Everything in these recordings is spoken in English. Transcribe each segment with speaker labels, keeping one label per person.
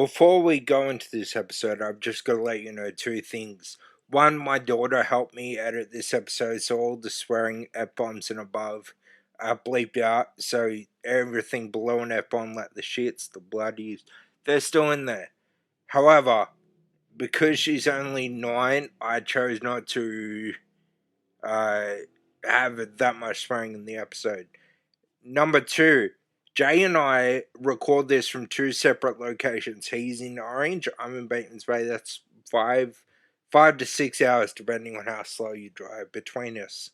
Speaker 1: Before we go into this episode, I've just got to let you know two things. One, my daughter helped me edit this episode, so all the swearing F-bombs and above are bleeped out, so everything below an F-bomb, like the shits, the bloodies, they're still in there. However, because she's only 9, I chose not to have that much swearing in the episode. Number 2, Jay and I record this from 2 separate locations. He's in Orange, I'm in Batemans Bay. That's 5 to 6 hours, depending on how slow you drive, between us.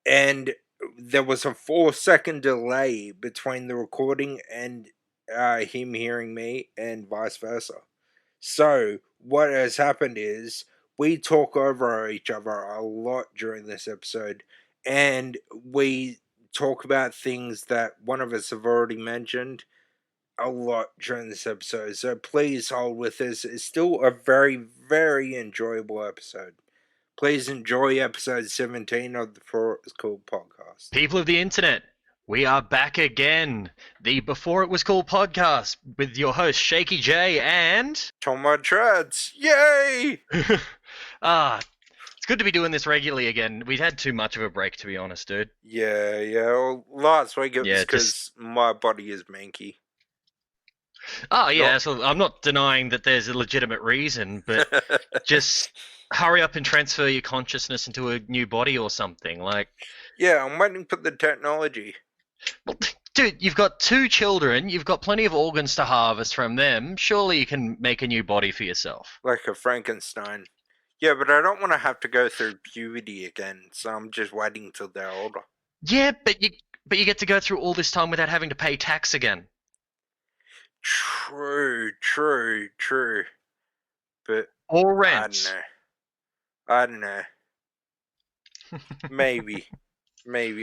Speaker 1: And there was a 4-second delay between the recording and him hearing me, and vice versa. So what has happened is we talk over each other a lot during this episode, and we talk about things that one of us have already mentioned a lot during this episode. So please hold with us. It's still a very, very enjoyable episode. Please enjoy episode 17 of the Before It Was Cool podcast.
Speaker 2: People of the internet, we are back again. The Before It Was Cool podcast with your host Shaky J and
Speaker 1: Tomo Treads. Yay!
Speaker 2: It's good to be doing this regularly again. We'd had too much of a break, to be honest, dude.
Speaker 1: Yeah. Well, last week it was because my body is manky.
Speaker 2: Oh, yeah, so I'm not denying that there's a legitimate reason, but just hurry up and transfer your consciousness into a new body or something.
Speaker 1: Yeah, I'm waiting for the technology.
Speaker 2: Well, dude, you've got 2 children, you've got plenty of organs to harvest from them. Surely you can make a new body for yourself.
Speaker 1: Like a Frankenstein. Yeah, but I don't want to have to go through puberty again, so I'm just waiting till they're older.
Speaker 2: Yeah, but you get to go through all this time without having to pay tax again.
Speaker 1: True. But
Speaker 2: or rent.
Speaker 1: I don't know. Maybe.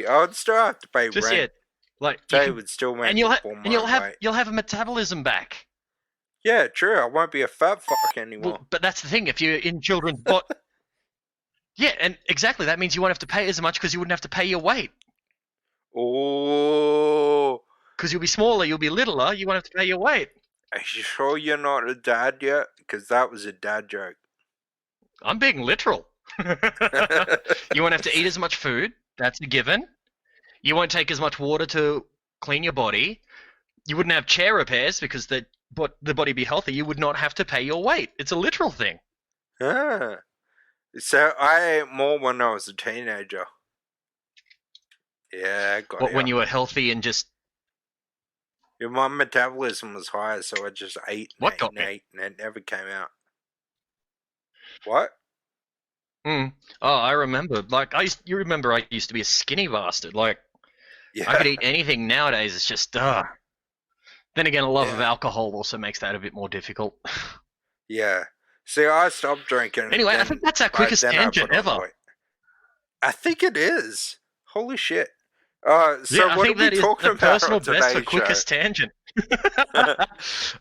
Speaker 1: I would still have to pay
Speaker 2: just
Speaker 1: rent. They would still make
Speaker 2: you'll have a metabolism back.
Speaker 1: Yeah, true. I won't be a fat fuck anymore.
Speaker 2: Well, but that's the thing. If you're in children's yeah, and exactly. That means you won't have to pay as much because you wouldn't have to pay your weight.
Speaker 1: Oh.
Speaker 2: Because you'll be smaller, you'll be littler, you won't have to pay your weight.
Speaker 1: Are you sure you're not a dad yet? Because that was a dad joke.
Speaker 2: I'm being literal. You won't have to eat as much food. That's a given. You won't take as much water to clean your body. You wouldn't have chair repairs because the body be healthy. You would not have to pay your weight. It's a literal thing.
Speaker 1: Ah. So I ate more when I was a teenager. Yeah,
Speaker 2: But when you were healthy and just...
Speaker 1: Yeah, my metabolism was higher, so I just ate and ate, and it never came out. What?
Speaker 2: Oh, I remember. You remember I used to be a skinny bastard.
Speaker 1: Yeah.
Speaker 2: I could eat anything. Nowadays, it's just, Then again, a love of alcohol also makes that a bit more difficult.
Speaker 1: Yeah. See, I stopped drinking.
Speaker 2: Anyway, I think that's our quickest tangent ever.
Speaker 1: I think it is. Holy shit. So what are we talking about on today's show?
Speaker 2: Quickest tangent.
Speaker 1: We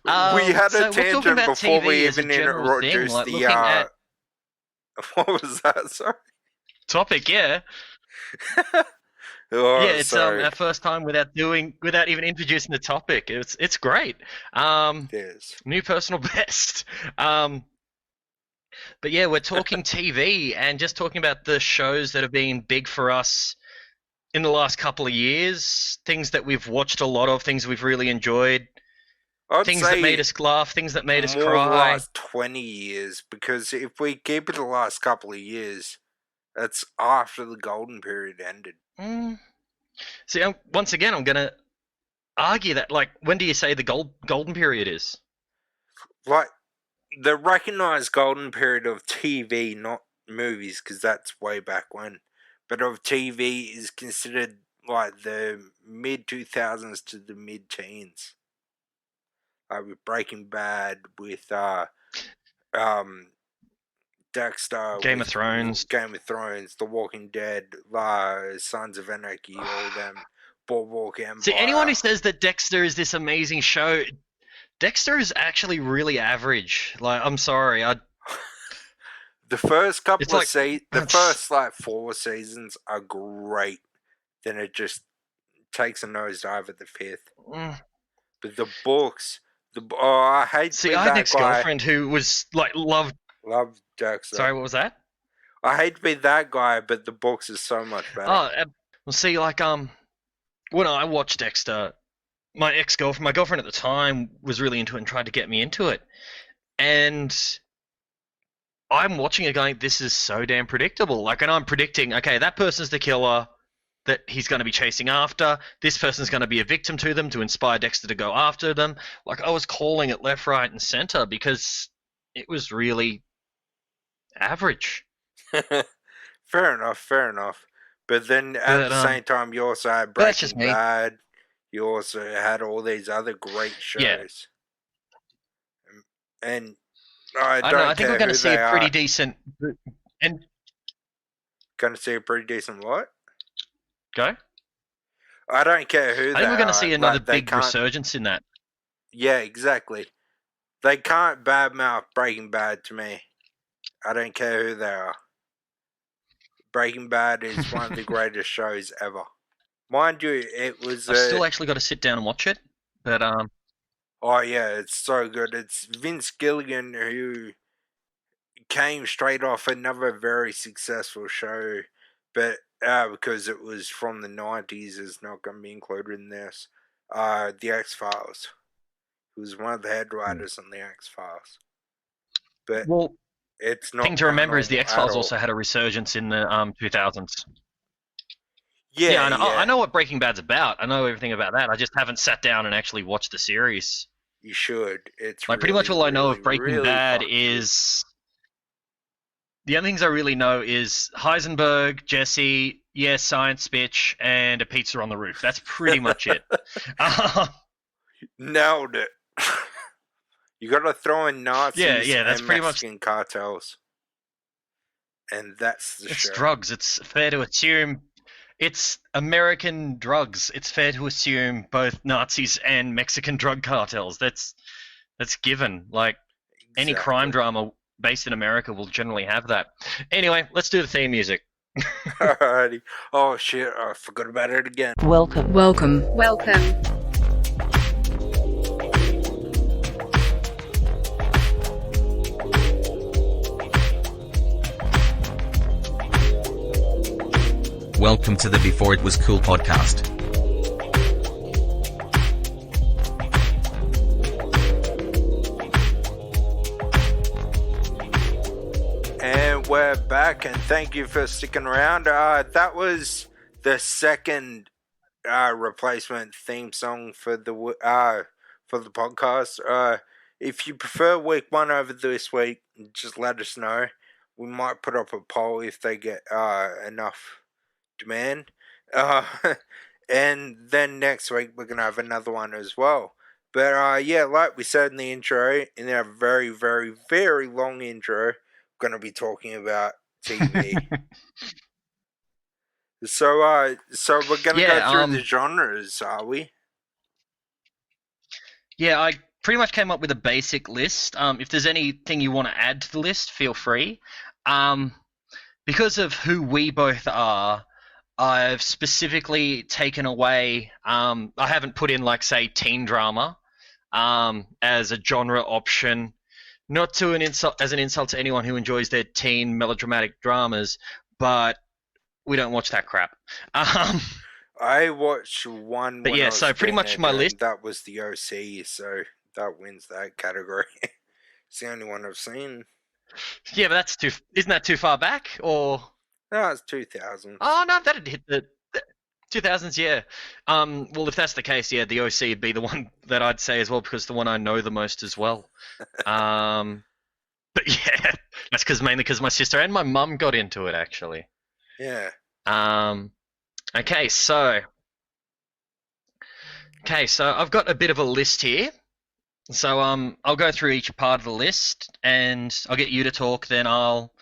Speaker 1: had a tangent before we even introduced the... What was that? Sorry.
Speaker 2: Topic, yeah. It's our first time without even introducing the topic. It's great.
Speaker 1: It is.
Speaker 2: New personal best. But yeah, we're talking TV and just talking about the shows that have been big for us in the last couple of years. Things that we've watched a lot of, things we've really enjoyed. Things that made us laugh, things that made us cry.
Speaker 1: The last 20 years, because if we keep it the last couple of years, that's after the golden period ended.
Speaker 2: See, once again, I'm going to argue that, when do you say the golden period is?
Speaker 1: The recognized golden period of TV, not movies, because that's way back when, but of TV is considered, the mid-2000s to the mid-teens. With Breaking Bad, with Dexter,
Speaker 2: Game of Thrones,
Speaker 1: The Walking Dead, Sons of Anarchy, all them, Boardwalk Empire.
Speaker 2: See, anyone who says that Dexter is this amazing show, Dexter is actually really average. I'm sorry,
Speaker 1: the first couple of the first 4 seasons are great. Then it just takes a nosedive at the 5th. But the books I hate
Speaker 2: See,
Speaker 1: to be
Speaker 2: I had an
Speaker 1: that guy.
Speaker 2: ex-girlfriend who was like loved.
Speaker 1: Love Dexter.
Speaker 2: Sorry, what was that?
Speaker 1: I hate to be that guy, but the books is so much better.
Speaker 2: Well, see, like when I watched Dexter, my ex-girlfriend, my girlfriend at the time, was really into it and tried to get me into it, and I'm watching it going, this is so damn predictable. Like, and I'm predicting, okay, that person's the killer that he's going to be chasing after. This person's going to be a victim to them to inspire Dexter to go after them. Like, I was calling it left, right, and center because it was really average.
Speaker 1: Fair enough. But then at the same time, you also had Breaking Bad. You also had all these other great shows.
Speaker 2: Yeah.
Speaker 1: And I
Speaker 2: think we're going to see a pretty decent. And
Speaker 1: going to see a pretty decent what?
Speaker 2: Go.
Speaker 1: I don't care who they are.
Speaker 2: I think we're going to see another big resurgence in that.
Speaker 1: Yeah, exactly. They can't badmouth Breaking Bad to me. I don't care who they are. Breaking Bad is one of the greatest shows ever. Mind you, it was...
Speaker 2: I've still actually got to sit down and watch it, but...
Speaker 1: Oh, yeah, it's so good. It's Vince Gilligan, who came straight off another very successful show, but because it was from the 90s, it's not going to be included in this. The X-Files. He was one of the head writers on the X-Files. But it's not...
Speaker 2: The thing to remember is the X-Files also had a resurgence in the 2000s.
Speaker 1: Yeah,
Speaker 2: I know what Breaking Bad's about. I know everything about that. I just haven't sat down and actually watched the series.
Speaker 1: You should. It's
Speaker 2: like pretty much all I know of Breaking Bad is... The only things I really know is Heisenberg, Jesse, science bitch, and a pizza on the roof. That's pretty much it.
Speaker 1: Nailed it. You got to throw in Nazis
Speaker 2: that's
Speaker 1: and
Speaker 2: pretty
Speaker 1: Mexican cartels. And that's the show.
Speaker 2: It's drugs. It's fair to assume... It's American drugs. It's fair to assume both Nazis and Mexican drug cartels. That's given. Like, any crime drama based in America will generally have that. Anyway, let's do the theme music.
Speaker 1: Alrighty. Oh shit, I forgot about it again.
Speaker 3: Welcome.
Speaker 4: Welcome to the Before It Was Cool podcast.
Speaker 1: And we're back, and thank you for sticking around. That was the second replacement theme song for the podcast. If you prefer week one over this week, just let us know. We might put up a poll if they get enough demand. And then next week we're going to have another one as well. But like we said in the intro, in our very, very, very long intro, we're going to be talking about TV. So we're going to go through the genres, are we?
Speaker 2: Yeah, I pretty much came up with a basic list. If there's anything you want to add to the list, feel free. Because of who we both are, I've specifically taken away, I haven't put in, like, say, teen drama as a genre option, not to as an insult to anyone who enjoys their teen melodramatic dramas, but we don't watch that crap.
Speaker 1: I watched one.
Speaker 2: But yeah, so pretty much my list.
Speaker 1: That was the OC, so that wins that category. It's the only one I've seen.
Speaker 2: Yeah, but isn't that too far back, or?
Speaker 1: No, it's 2000s.
Speaker 2: Oh, no, that'd hit the 2000s, yeah. Well, if that's the case, yeah, the OC would be the one that I'd say as well, because the one I know the most as well. But yeah, that's mainly because my sister and my mum got into it, actually.
Speaker 1: Yeah.
Speaker 2: Okay, so I've got a bit of a list here. So I'll go through each part of the list, and I'll get you to talk, then I'll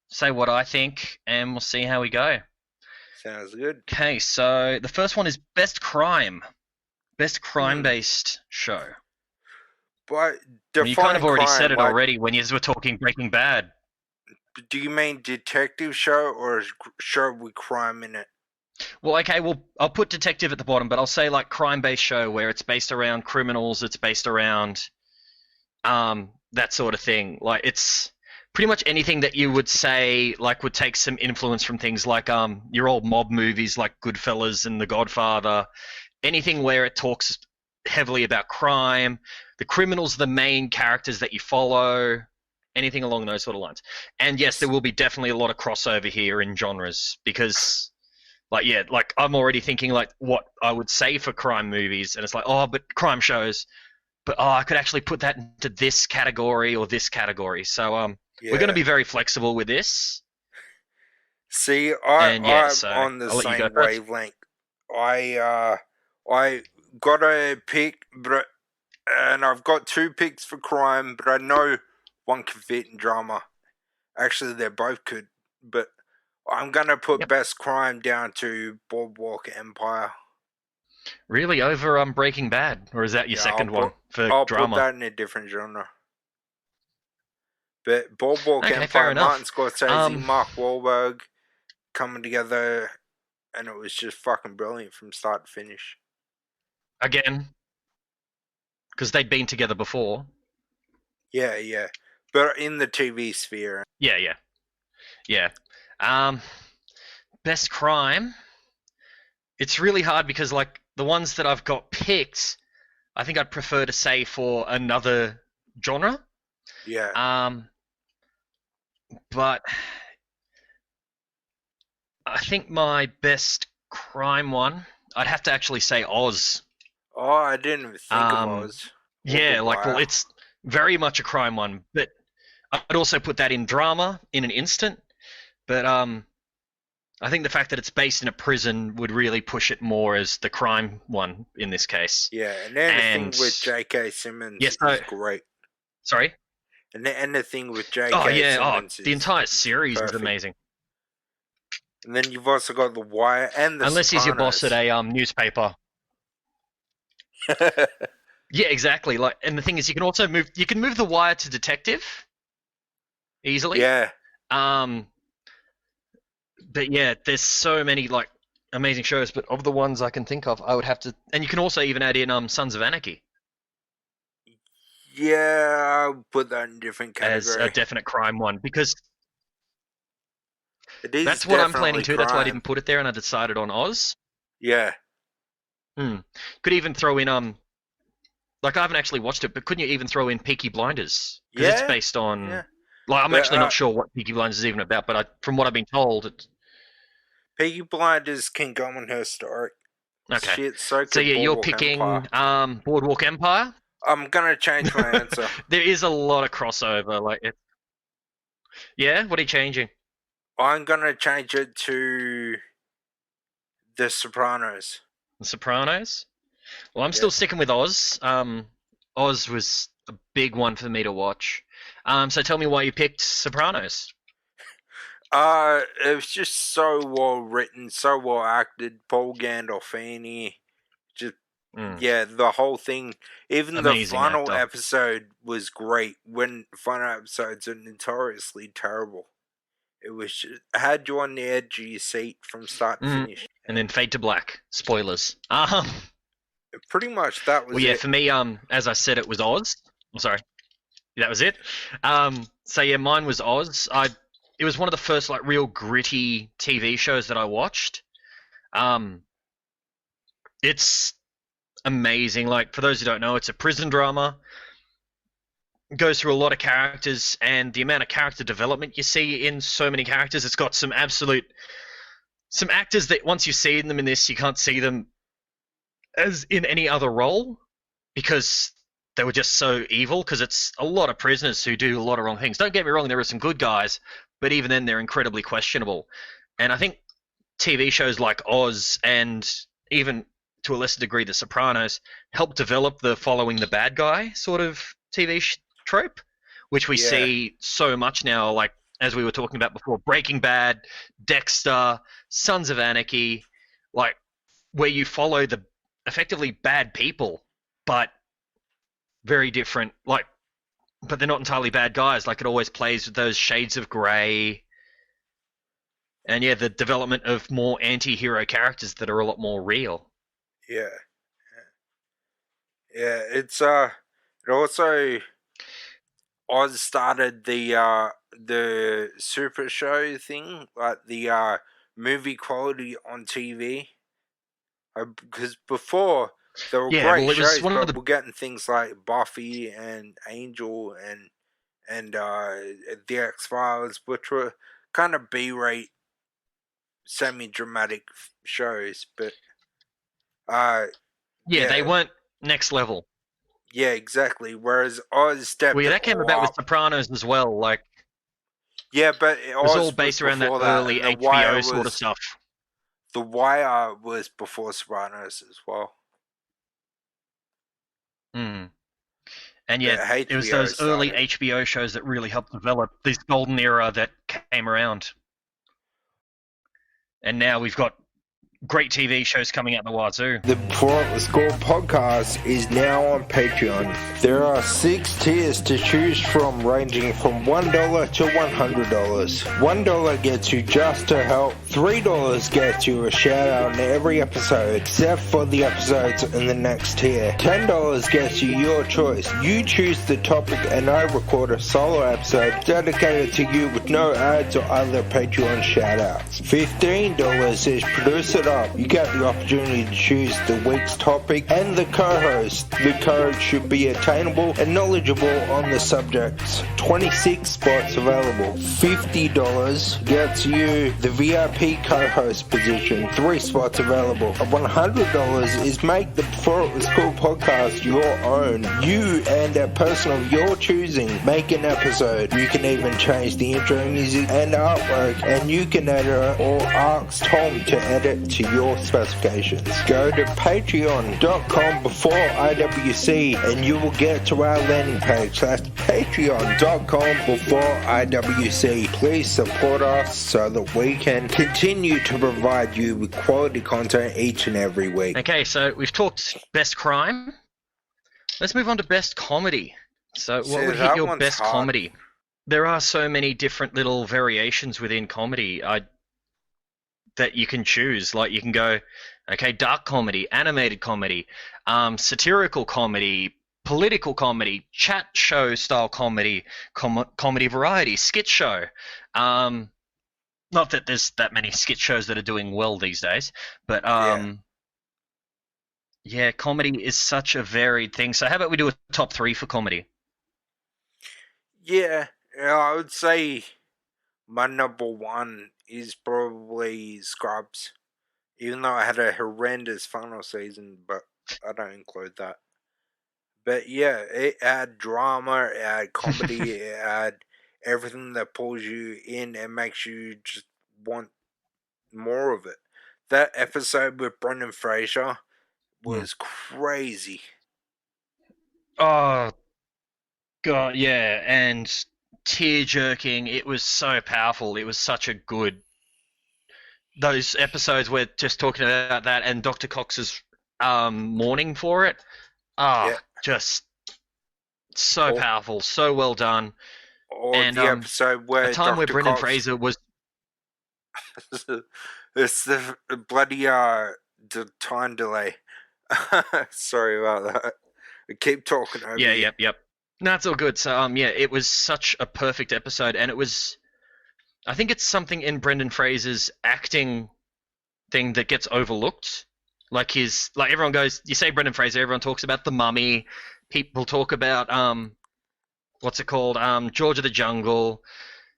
Speaker 2: say what I think, and we'll see how we go.
Speaker 1: Sounds good.
Speaker 2: Okay, so the first one is Best Crime-based show.
Speaker 1: But
Speaker 2: you kind of already said it already when you were talking Breaking Bad.
Speaker 1: Do you mean detective show or a show with crime in it?
Speaker 2: Well, okay, I'll put detective at the bottom, but I'll say like crime-based show where it's based around criminals, it's based around that sort of thing. Like, it's pretty much anything that you would say like would take some influence from things like your old mob movies like Goodfellas and The Godfather. Anything where it talks heavily about crime, the criminals are the main characters that you follow, anything along those sort of lines. And yes, there will be definitely a lot of crossover here in genres because, like, yeah, like I'm already thinking like what I would say for crime movies, and it's like, oh, but crime shows, but oh, I could actually put that into this category or this category. So we're going to be very flexible with this.
Speaker 1: See,
Speaker 2: And yeah,
Speaker 1: I'm
Speaker 2: so
Speaker 1: on the
Speaker 2: I'll let you
Speaker 1: same
Speaker 2: go first.
Speaker 1: wavelength. I got a pick, and I've got 2 picks for crime, but I know one can fit in drama. Actually, they're both good, but I'm gonna put best crime down to Boardwalk Empire.
Speaker 2: Really, over Breaking Bad, or is that your second one for
Speaker 1: I'll
Speaker 2: drama?
Speaker 1: put that in a different genre. But Boardwalk
Speaker 2: Okay,
Speaker 1: Empire,
Speaker 2: fair enough.
Speaker 1: Martin Scorsese, Mark Wahlberg coming together, and it was just fucking brilliant from start to finish.
Speaker 2: Again, because they'd been together before.
Speaker 1: Yeah. But in the TV sphere.
Speaker 2: Yeah. Best crime. It's really hard because, like, the ones that I've got picked, I think I'd prefer to say for another genre.
Speaker 1: Yeah.
Speaker 2: But I think my best crime one, I'd have to actually say Oz.
Speaker 1: Oh, I didn't even think of Oz.
Speaker 2: Yeah, like, well, it's very much a crime one, but I'd also put that in drama in an instant. But I think the fact that it's based in a prison would really push it more as the crime one in this case.
Speaker 1: Yeah, and anything with J.K. Simmons is great.
Speaker 2: Sorry?
Speaker 1: And anything with J.K. Simmons
Speaker 2: the entire series is amazing.
Speaker 1: And then you've also got The Wire and The
Speaker 2: Unless he's your boss at
Speaker 1: Sopranos.
Speaker 2: a newspaper. Yeah, exactly. Like, and the thing is, you can also move The Wire to detective easily.
Speaker 1: Yeah.
Speaker 2: But yeah, there's so many like amazing shows. But of the ones I can think of, I would have to, and you can also even add in Sons of Anarchy.
Speaker 1: Yeah, I'll put that in a different category.
Speaker 2: As a definite crime one because
Speaker 1: that's
Speaker 2: what I'm planning to. That's why I didn't put it there, and I decided on Oz.
Speaker 1: Yeah.
Speaker 2: Could even throw in like, I haven't actually watched it, but couldn't you even throw in Peaky Blinders? Because it's based on. Yeah. Like, I'm actually not sure what Peaky Blinders is even about, but from what I've been told, it's...
Speaker 1: Peaky Blinders can go on her story.
Speaker 2: Okay.
Speaker 1: Shit, so
Speaker 2: yeah, you're picking Boardwalk Empire.
Speaker 1: I'm gonna change my answer.
Speaker 2: There is a lot of crossover, like it. Yeah, what are you changing?
Speaker 1: I'm gonna change it to The Sopranos.
Speaker 2: The Sopranos. Well, I'm still sticking with Oz. Oz was a big one for me to watch. So tell me why you picked Sopranos.
Speaker 1: It was just so well written, so well acted. Paul Gandolfini, just yeah, the whole thing. Even amazing the final episode was great. When final episodes are notoriously terrible, it was just, had you on the edge of your seat from start to finish.
Speaker 2: And then fade to black. Spoilers.
Speaker 1: Pretty much that was.
Speaker 2: Well, yeah, for me, as I said, it was Oz. I'm sorry. That was it. So yeah, mine was Oz. It was one of the first like real gritty TV shows that I watched. It's amazing. Like, for those who don't know, it's a prison drama. It goes through a lot of characters, and the amount of character development you see in so many characters, it's got some actors that once you see them in this, you can't see them as in any other role because they were just so evil, because it's a lot of prisoners who do a lot of wrong things. Don't get me wrong, there are some good guys, but even then they're incredibly questionable. And I think TV shows like Oz and even to a lesser degree The Sopranos help develop the following the bad guy sort of TV trope, which we see so much now, like as we were talking about before, Breaking Bad, Dexter, Sons of Anarchy, like where you follow the effectively bad people, but very different, like, but they're not entirely bad guys. Like, it always plays with those shades of grey. And yeah, the development of more anti-hero characters that are a lot more real.
Speaker 1: Yeah, it's it also Oz started the Super Show thing, like the movie quality on TV. Because before there were great
Speaker 2: it was
Speaker 1: shows,
Speaker 2: one of
Speaker 1: but
Speaker 2: the
Speaker 1: we're getting things like Buffy and Angel and the X-Files, which were kind of B-rate, semi-dramatic shows, but
Speaker 2: they weren't next level.
Speaker 1: yeah, exactly. Whereas Oz stepped
Speaker 2: Well, that came
Speaker 1: all
Speaker 2: about with
Speaker 1: up.
Speaker 2: Sopranos as well. Like,
Speaker 1: Yeah, but
Speaker 2: it was all
Speaker 1: Oz
Speaker 2: based
Speaker 1: was
Speaker 2: around that
Speaker 1: before
Speaker 2: early
Speaker 1: and The
Speaker 2: HBO
Speaker 1: Wire
Speaker 2: sort of
Speaker 1: was
Speaker 2: stuff.
Speaker 1: The Wire was before Sopranos as well.
Speaker 2: Mm. And
Speaker 1: The
Speaker 2: yeah, it was
Speaker 1: HBO
Speaker 2: those early
Speaker 1: started.
Speaker 2: HBO shows that really helped develop this golden era that came around. And now we've got great TV shows coming out the wazoo.
Speaker 1: The Before It Was Cool podcast is now on Patreon. There are 6 tiers to choose from, ranging from $1 to $100. $1 gets you just to help. $3 gets you a shout out in every episode, except for the episodes in the next tier. $10 gets you your choice. You choose the topic and I record a solo episode dedicated to you with no ads or other Patreon shout outs. $15 is produce it up. You get the opportunity to choose the week's topic and the co-host. The co-host should be attainable and knowledgeable on the subjects. 26 spots available. $50 gets you the VIP co-host position. 3 spots available. $100 is make the Before It Was Cool podcast your own. You and a person of your choosing make an episode. You can even change the intro music and artwork, and you can edit or ask Tom to edit to your specifications. Go to patreon.com before IWC and you will get to our landing page. That's patreon.com before IWC. Please support us so that we can continue to provide you with quality content each and every week.
Speaker 2: Okay, so we've talked best crime. Let's move on to best comedy. So what would hit your best comedy? There are so many different little variations within comedy that you can choose. Like, you can go, okay, dark comedy, animated comedy, satirical comedy, political comedy, chat show style comedy, comedy variety, skit show. Not that there's that many skit shows that are doing well these days, but yeah, comedy is such a varied thing. So how about we do a top 3 for comedy?
Speaker 1: Yeah, I would say my number 1 is probably Scrubs. Even though I had a horrendous final season, but I don't include that. But yeah, it had drama, it had comedy, it had everything that pulls you in and makes you just want more of it. That episode with Brendan Fraser was crazy.
Speaker 2: Oh, God, yeah, and tear-jerking. It was so powerful. It was such a good... Those episodes where just talking about that and Dr. Cox's mourning for it. Just so powerful, so well done.
Speaker 1: Or
Speaker 2: and
Speaker 1: the episode where
Speaker 2: a time
Speaker 1: Dr.
Speaker 2: where Brendan
Speaker 1: Cox...
Speaker 2: Fraser was...
Speaker 1: It's the bloody the time delay. Sorry about that. I keep talking over you.
Speaker 2: Yep. No, it's all good. So it was such a perfect episode, and it was... I think it's something in Brendan Fraser's acting thing that gets overlooked. Like everyone goes, you say Brendan Fraser, everyone talks about The Mummy. People talk about what's it called? George of the Jungle.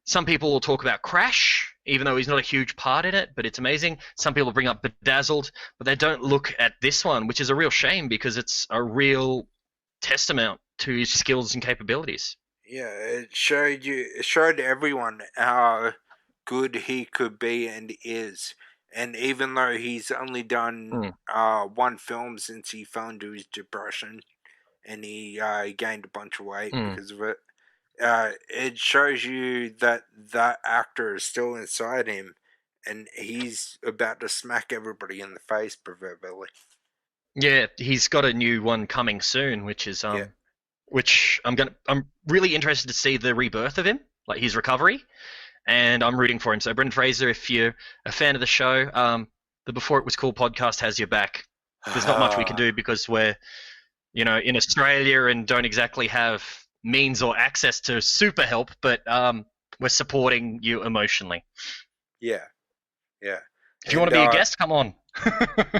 Speaker 2: Some people will talk about Crash, even though he's not a huge part in it, but it's amazing. Some people bring up Bedazzled, but they don't look at this one, which is a real shame because it's a real testament to his skills and capabilities.
Speaker 1: Yeah, it showed everyone how good he could be and is. And even though he's only done 1 film since he fell into his depression and he gained a bunch of weight because of it, it shows you that that actor is still inside him and he's about to smack everybody in the face, proverbially. Yeah,
Speaker 2: he's got a new one coming soon, which is which I'm really interested to see the rebirth of him, like his recovery, and I'm rooting for him. So Brendan Fraser, if you're a fan of the show, the Before It Was Cool podcast has your back. There's not much we can do because we're, in Australia and don't exactly have means or access to super help, but we're supporting you emotionally.
Speaker 1: Yeah.
Speaker 2: If you want to be a guest, come on.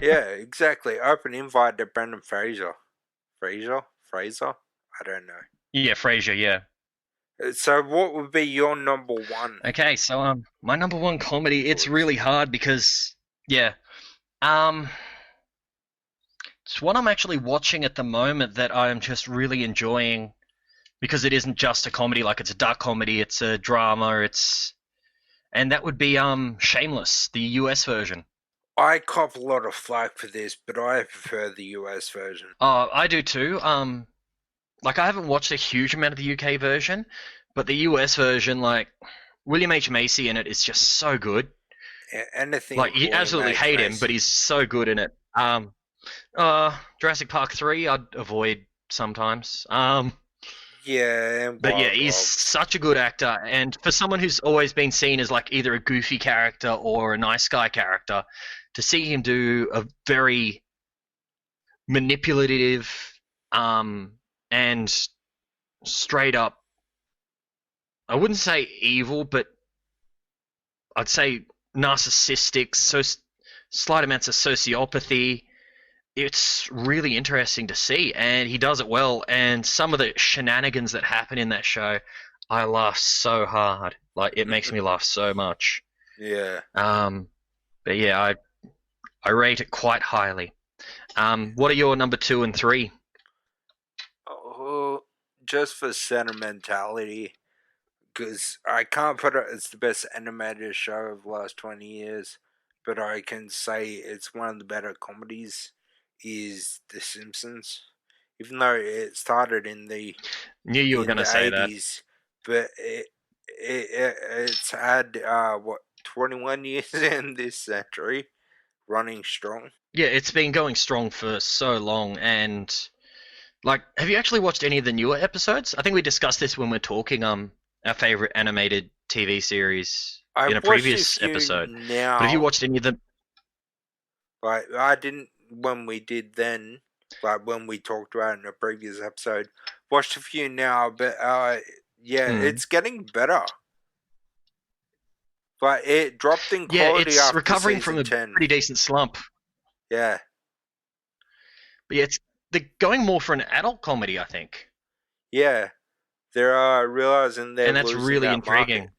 Speaker 1: Yeah, exactly. Open invite to Brendan Fraser. Fraser? I don't know.
Speaker 2: Yeah, Frasier, yeah.
Speaker 1: So what would be your number one?
Speaker 2: Okay, so my number one comedy, it's really hard because it's what I'm actually watching at the moment that I'm just really enjoying because it isn't just a comedy, like it's a dark comedy, it's a drama, and that would be Shameless, the US version.
Speaker 1: I cop a lot of flack for this, but I prefer the US version.
Speaker 2: I do too. Like I haven't watched a huge amount of the UK version, but the US version, like William H. Macy in it is just so good.
Speaker 1: Anything
Speaker 2: Like you absolutely hate him, but he's so good in it. Jurassic Park 3 I'd avoid sometimes.
Speaker 1: Yeah,
Speaker 2: but yeah, he's such a good actor, and for someone who's always been seen as like either a goofy character or a nice guy character, to see him do a very manipulative and straight up, I wouldn't say evil, but I'd say narcissistic, so slight amounts of sociopathy. It's really interesting to see, and he does it well. And some of the shenanigans that happen in that show, I laugh so hard. Like it makes me laugh so much.
Speaker 1: Yeah.
Speaker 2: But yeah, I rate it quite highly. What are your number 2 and 3?
Speaker 1: Oh, just for sentimentality, because I can't put it as the best animated show of the last 20 years, but I can say it's one of the better comedies, is The Simpsons. Even though it started in the
Speaker 2: Knew you were going to say
Speaker 1: 80s, but it's had 21 years in this century, running strong.
Speaker 2: Yeah, it's been going strong for so long, and like, have you actually watched any of the newer episodes? I think we discussed this when we're talking our favorite animated TV series in a previous episode.
Speaker 1: Now,
Speaker 2: but have you watched any of them?
Speaker 1: Like I didn't when we did then, like when we talked about it in a previous episode. Watched a few now, but it's getting better. But it dropped in quality
Speaker 2: it's
Speaker 1: after
Speaker 2: recovering from a
Speaker 1: 10.
Speaker 2: pretty decent slump.
Speaker 1: Yeah.
Speaker 2: But yeah, they're going more for an adult comedy, I think.
Speaker 1: Yeah. They're realizing they're
Speaker 2: and that's
Speaker 1: losing
Speaker 2: really
Speaker 1: that
Speaker 2: intriguing.
Speaker 1: market.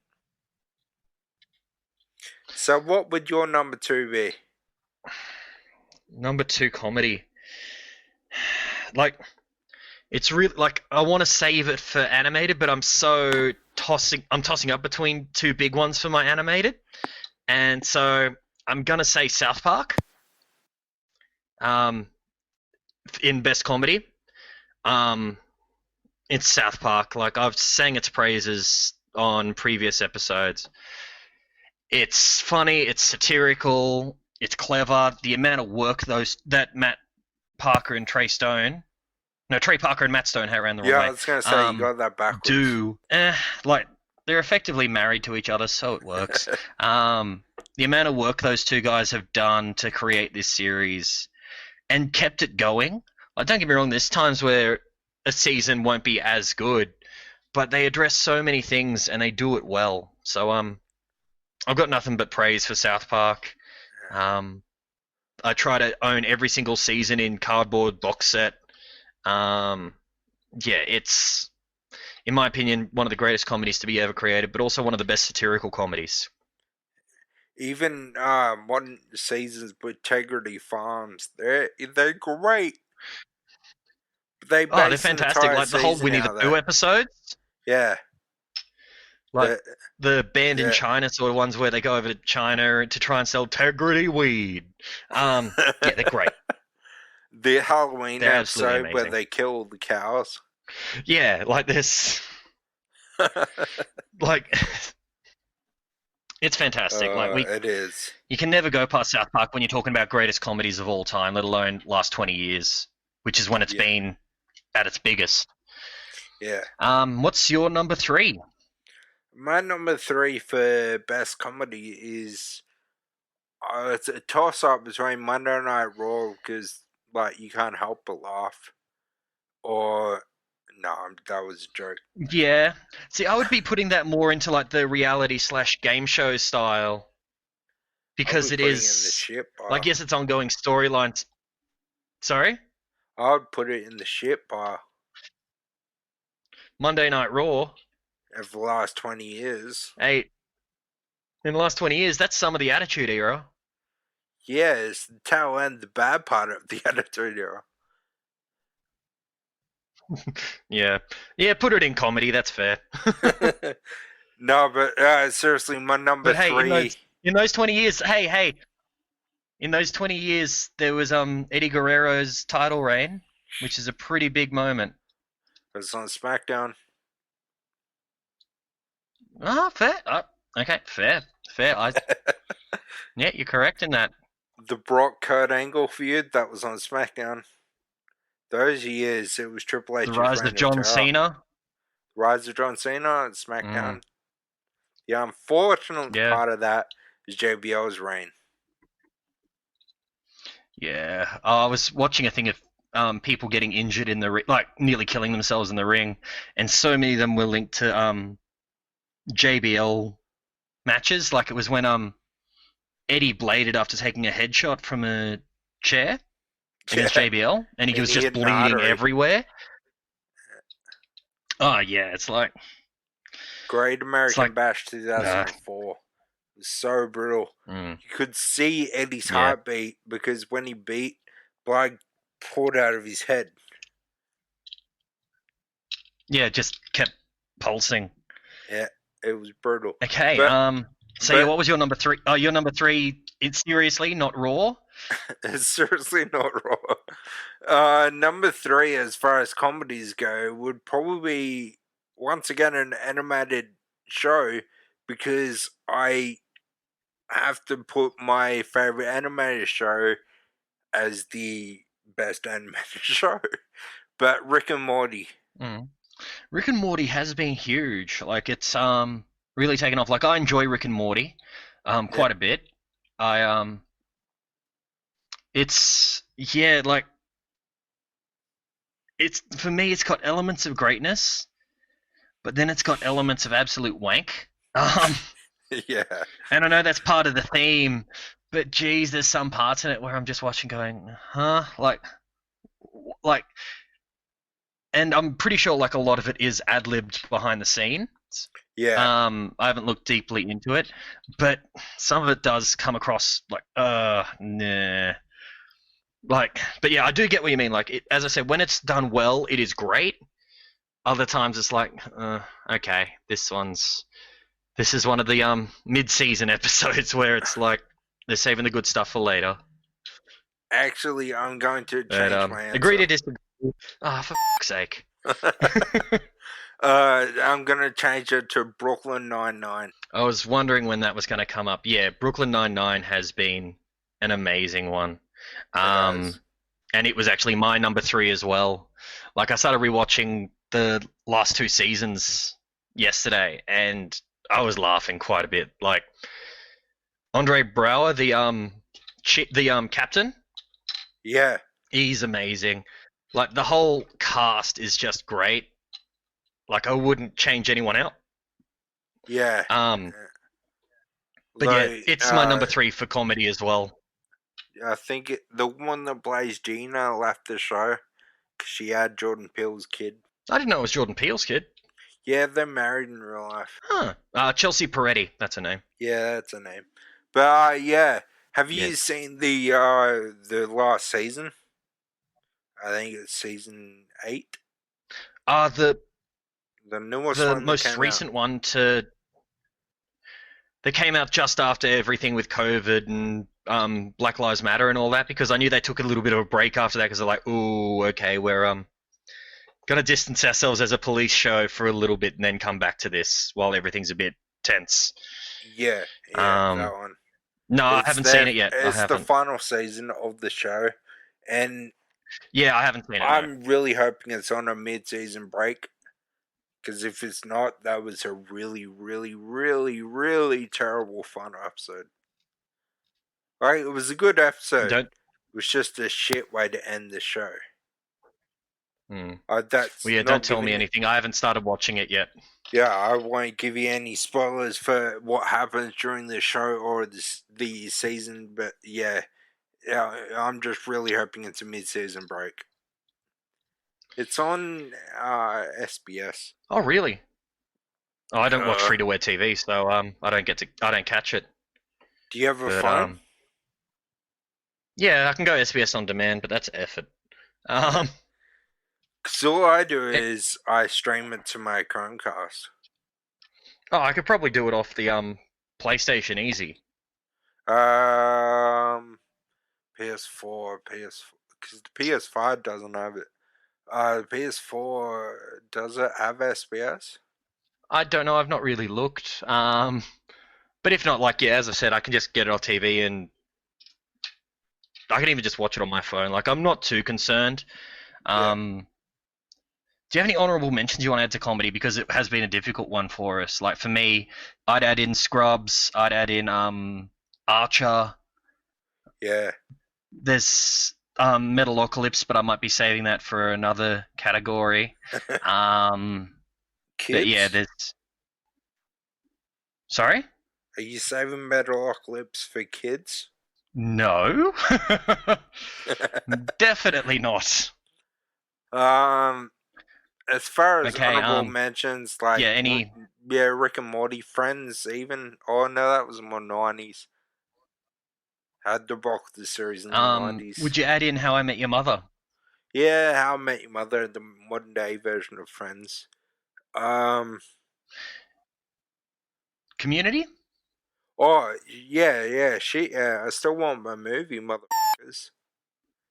Speaker 1: So what would your number 2 be?
Speaker 2: Number 2 comedy. Like, it's really like I want to save it for animated, but I'm tossing up between 2 big ones for my animated, and so I'm gonna say South Park. In best comedy, it's South Park. Like I've sang its praises on previous episodes. It's funny, it's satirical, it's clever. The amount of work that Trey Parker and Matt Stone had around the wrong way.
Speaker 1: Yeah, I was going to say, you got that backwards.
Speaker 2: Like, they're effectively married to each other, so it works. The amount of work those 2 guys have done to create this series and kept it going. Like, don't get me wrong, there's times where a season won't be as good, but they address so many things and they do it well. So, I've got nothing but praise for South Park. I try to own every single season in cardboard box set. It's, in my opinion, one of the greatest comedies to be ever created, but also one of the best satirical comedies.
Speaker 1: Even modern seasons with Integrity Farms, they're great. They're
Speaker 2: fantastic. Like the whole Winnie the Pooh episodes.
Speaker 1: Yeah.
Speaker 2: Like the band in China sort of ones where they go over to China to try and sell Integrity weed. They're great.
Speaker 1: The Halloween episode where they kill the cows.
Speaker 2: Yeah, like this. Like, it's fantastic.
Speaker 1: It is.
Speaker 2: You can never go past South Park when you're talking about greatest comedies of all time, let alone last 20 years, which is when it's been at its biggest.
Speaker 1: Yeah.
Speaker 2: What's your number 3?
Speaker 1: My number 3 for best comedy is it's a toss-up between Monday Night Raw, because like you can't help but laugh, or No, that was a joke.
Speaker 2: Yeah. See, I would be putting that more into like the reality/game show style. Because it
Speaker 1: putting it in the
Speaker 2: is
Speaker 1: shit bar.
Speaker 2: like, yes, it's ongoing storylines. Sorry?
Speaker 1: I would put it in the shit bar.
Speaker 2: Monday Night Raw.
Speaker 1: Of the last 20 years.
Speaker 2: Hey, in the last 20 years, that's some of the Attitude Era.
Speaker 1: Yeah, it's the tail end, the bad part of the Attitude Era.
Speaker 2: Yeah. Yeah, put it in comedy, that's fair.
Speaker 1: No, but seriously, my number
Speaker 2: But hey,
Speaker 1: 3...
Speaker 2: in those 20 years, in those 20 years, there was Eddie Guerrero's title reign, which is a pretty big moment.
Speaker 1: was on SmackDown.
Speaker 2: Oh, fair. Okay, fair. Yeah, you're correct in that.
Speaker 1: The Brock-Kurt Angle feud, that was on SmackDown. Those years, it was Triple H's
Speaker 2: The rise of John Cena.
Speaker 1: Rise of John Cena on SmackDown. The unfortunate part of that is JBL's reign.
Speaker 2: Yeah, I was watching a thing of people getting injured in the ring, like nearly killing themselves in the ring, and so many of them were linked to JBL matches. Like it was when Eddie bladed after taking a headshot from a chair against JBL, and he was just bleeding everywhere. Oh yeah, it's like
Speaker 1: Great American Bash 2004. It was so brutal. You could see Eddie's heartbeat because when he beat, blood poured out of his head.
Speaker 2: Yeah, just kept pulsing.
Speaker 1: Yeah, it was brutal.
Speaker 2: Okay, what was your number 3? Oh, your number 3, it's seriously not Raw?
Speaker 1: It's seriously not Raw. Number 3, as far as comedies go, would probably be, once again, an animated show, because I have to put my favorite animated show as the best animated show. But Rick and Morty.
Speaker 2: Rick and Morty has been huge. Like, it's really taken off. Like, I enjoy Rick and Morty quite a bit. It's for me, it's got elements of greatness, but then it's got elements of absolute wank.
Speaker 1: Yeah.
Speaker 2: And I know that's part of the theme, but geez, there's some parts in it where I'm just watching going, huh? Like, and I'm pretty sure like a lot of it is ad-libbed behind the scenes.
Speaker 1: Yeah.
Speaker 2: I haven't looked deeply into it, but some of it does come across like, nah. Like, but yeah, I do get what you mean. Like, as I said, when it's done well, it is great. Other times it's like, okay, this is one of the mid-season episodes where it's like they're saving the good stuff for later.
Speaker 1: Actually, I'm going to change my answer.
Speaker 2: Agree to disagree. For fuck's sake.
Speaker 1: I'm going to change it to Brooklyn Nine-Nine.
Speaker 2: I was wondering when that was going to come up. Yeah, Brooklyn Nine-Nine has been an amazing one. And it was actually my number 3 as well. Like, I started rewatching the last 2 seasons yesterday, and I was laughing quite a bit. Like, Andre Brower, the captain.
Speaker 1: Yeah.
Speaker 2: He's amazing. Like, the whole cast is just great. Like, I wouldn't change anyone out.
Speaker 1: Yeah.
Speaker 2: But yeah, it's my number 3 for comedy as well.
Speaker 1: I think the one that plays Gina left the show because she had Jordan Peele's kid.
Speaker 2: I didn't know it was Jordan Peele's kid.
Speaker 1: Yeah, they're married in real life.
Speaker 2: Huh. Chelsea Peretti, that's her name.
Speaker 1: Yeah, that's her name. But yeah, have you seen the last season? I think it's season 8.
Speaker 2: The
Speaker 1: newest
Speaker 2: the
Speaker 1: one. The
Speaker 2: most recent one that came out just after everything with COVID and Black Lives Matter and all that, because I knew they took a little bit of a break after that because they're like, ooh, okay, we're gonna distance ourselves as a police show for a little bit and then come back to this while everything's a bit tense.
Speaker 1: Yeah, that one.
Speaker 2: No, I haven't seen it yet.
Speaker 1: It's the final season of the show, and
Speaker 2: yeah, I haven't seen it.
Speaker 1: I'm really hoping it's on a mid-season break, because if it's not, that was a really, really, really, really terrible fun episode. Right, it was a good episode. It was just a shit way to end the show. That's
Speaker 2: Well, yeah,
Speaker 1: not
Speaker 2: don't tell me
Speaker 1: giving-
Speaker 2: anything. I haven't started watching it yet.
Speaker 1: Yeah, I won't give you any spoilers for what happens during the show or the season, but yeah, I'm just really hoping it's a mid-season break. It's on SBS.
Speaker 2: Oh, really? Oh, I don't watch
Speaker 1: Uh,
Speaker 2: free-to-air TV, so I don't catch it.
Speaker 1: Do you have a
Speaker 2: But,
Speaker 1: phone?
Speaker 2: yeah, I can go SBS on demand, but that's effort.
Speaker 1: Because all I do is I stream it to my Chromecast.
Speaker 2: Oh, I could probably do it off the PlayStation easy.
Speaker 1: PS4, because the PS5 doesn't have it. The PS4, does it have SBS?
Speaker 2: I don't know. I've not really looked. But if not, like, yeah, as I said, I can just get it off TV, and I can even just watch it on my phone. Like, I'm not too concerned. Do you have any honourable mentions you want to add to comedy? Because it has been a difficult one for us. Like, for me, I'd add in Scrubs. I'd add in Archer.
Speaker 1: Yeah.
Speaker 2: There's Metalocalypse, but I might be saving that for another category.
Speaker 1: Kids?
Speaker 2: But yeah, there's... Sorry?
Speaker 1: Are you saving Metalocalypse for kids?
Speaker 2: No. Definitely not.
Speaker 1: As far as
Speaker 2: Okay,
Speaker 1: honorable mentions, like
Speaker 2: yeah, any...
Speaker 1: Rick and Morty, Friends, even. Oh no, that was more 90s. Had to block the series in the 90s.
Speaker 2: Would you add in How I Met Your Mother?
Speaker 1: Yeah, How I Met Your Mother, the modern day version of Friends.
Speaker 2: Community?
Speaker 1: Oh yeah. I still want my movie, motherfuckers.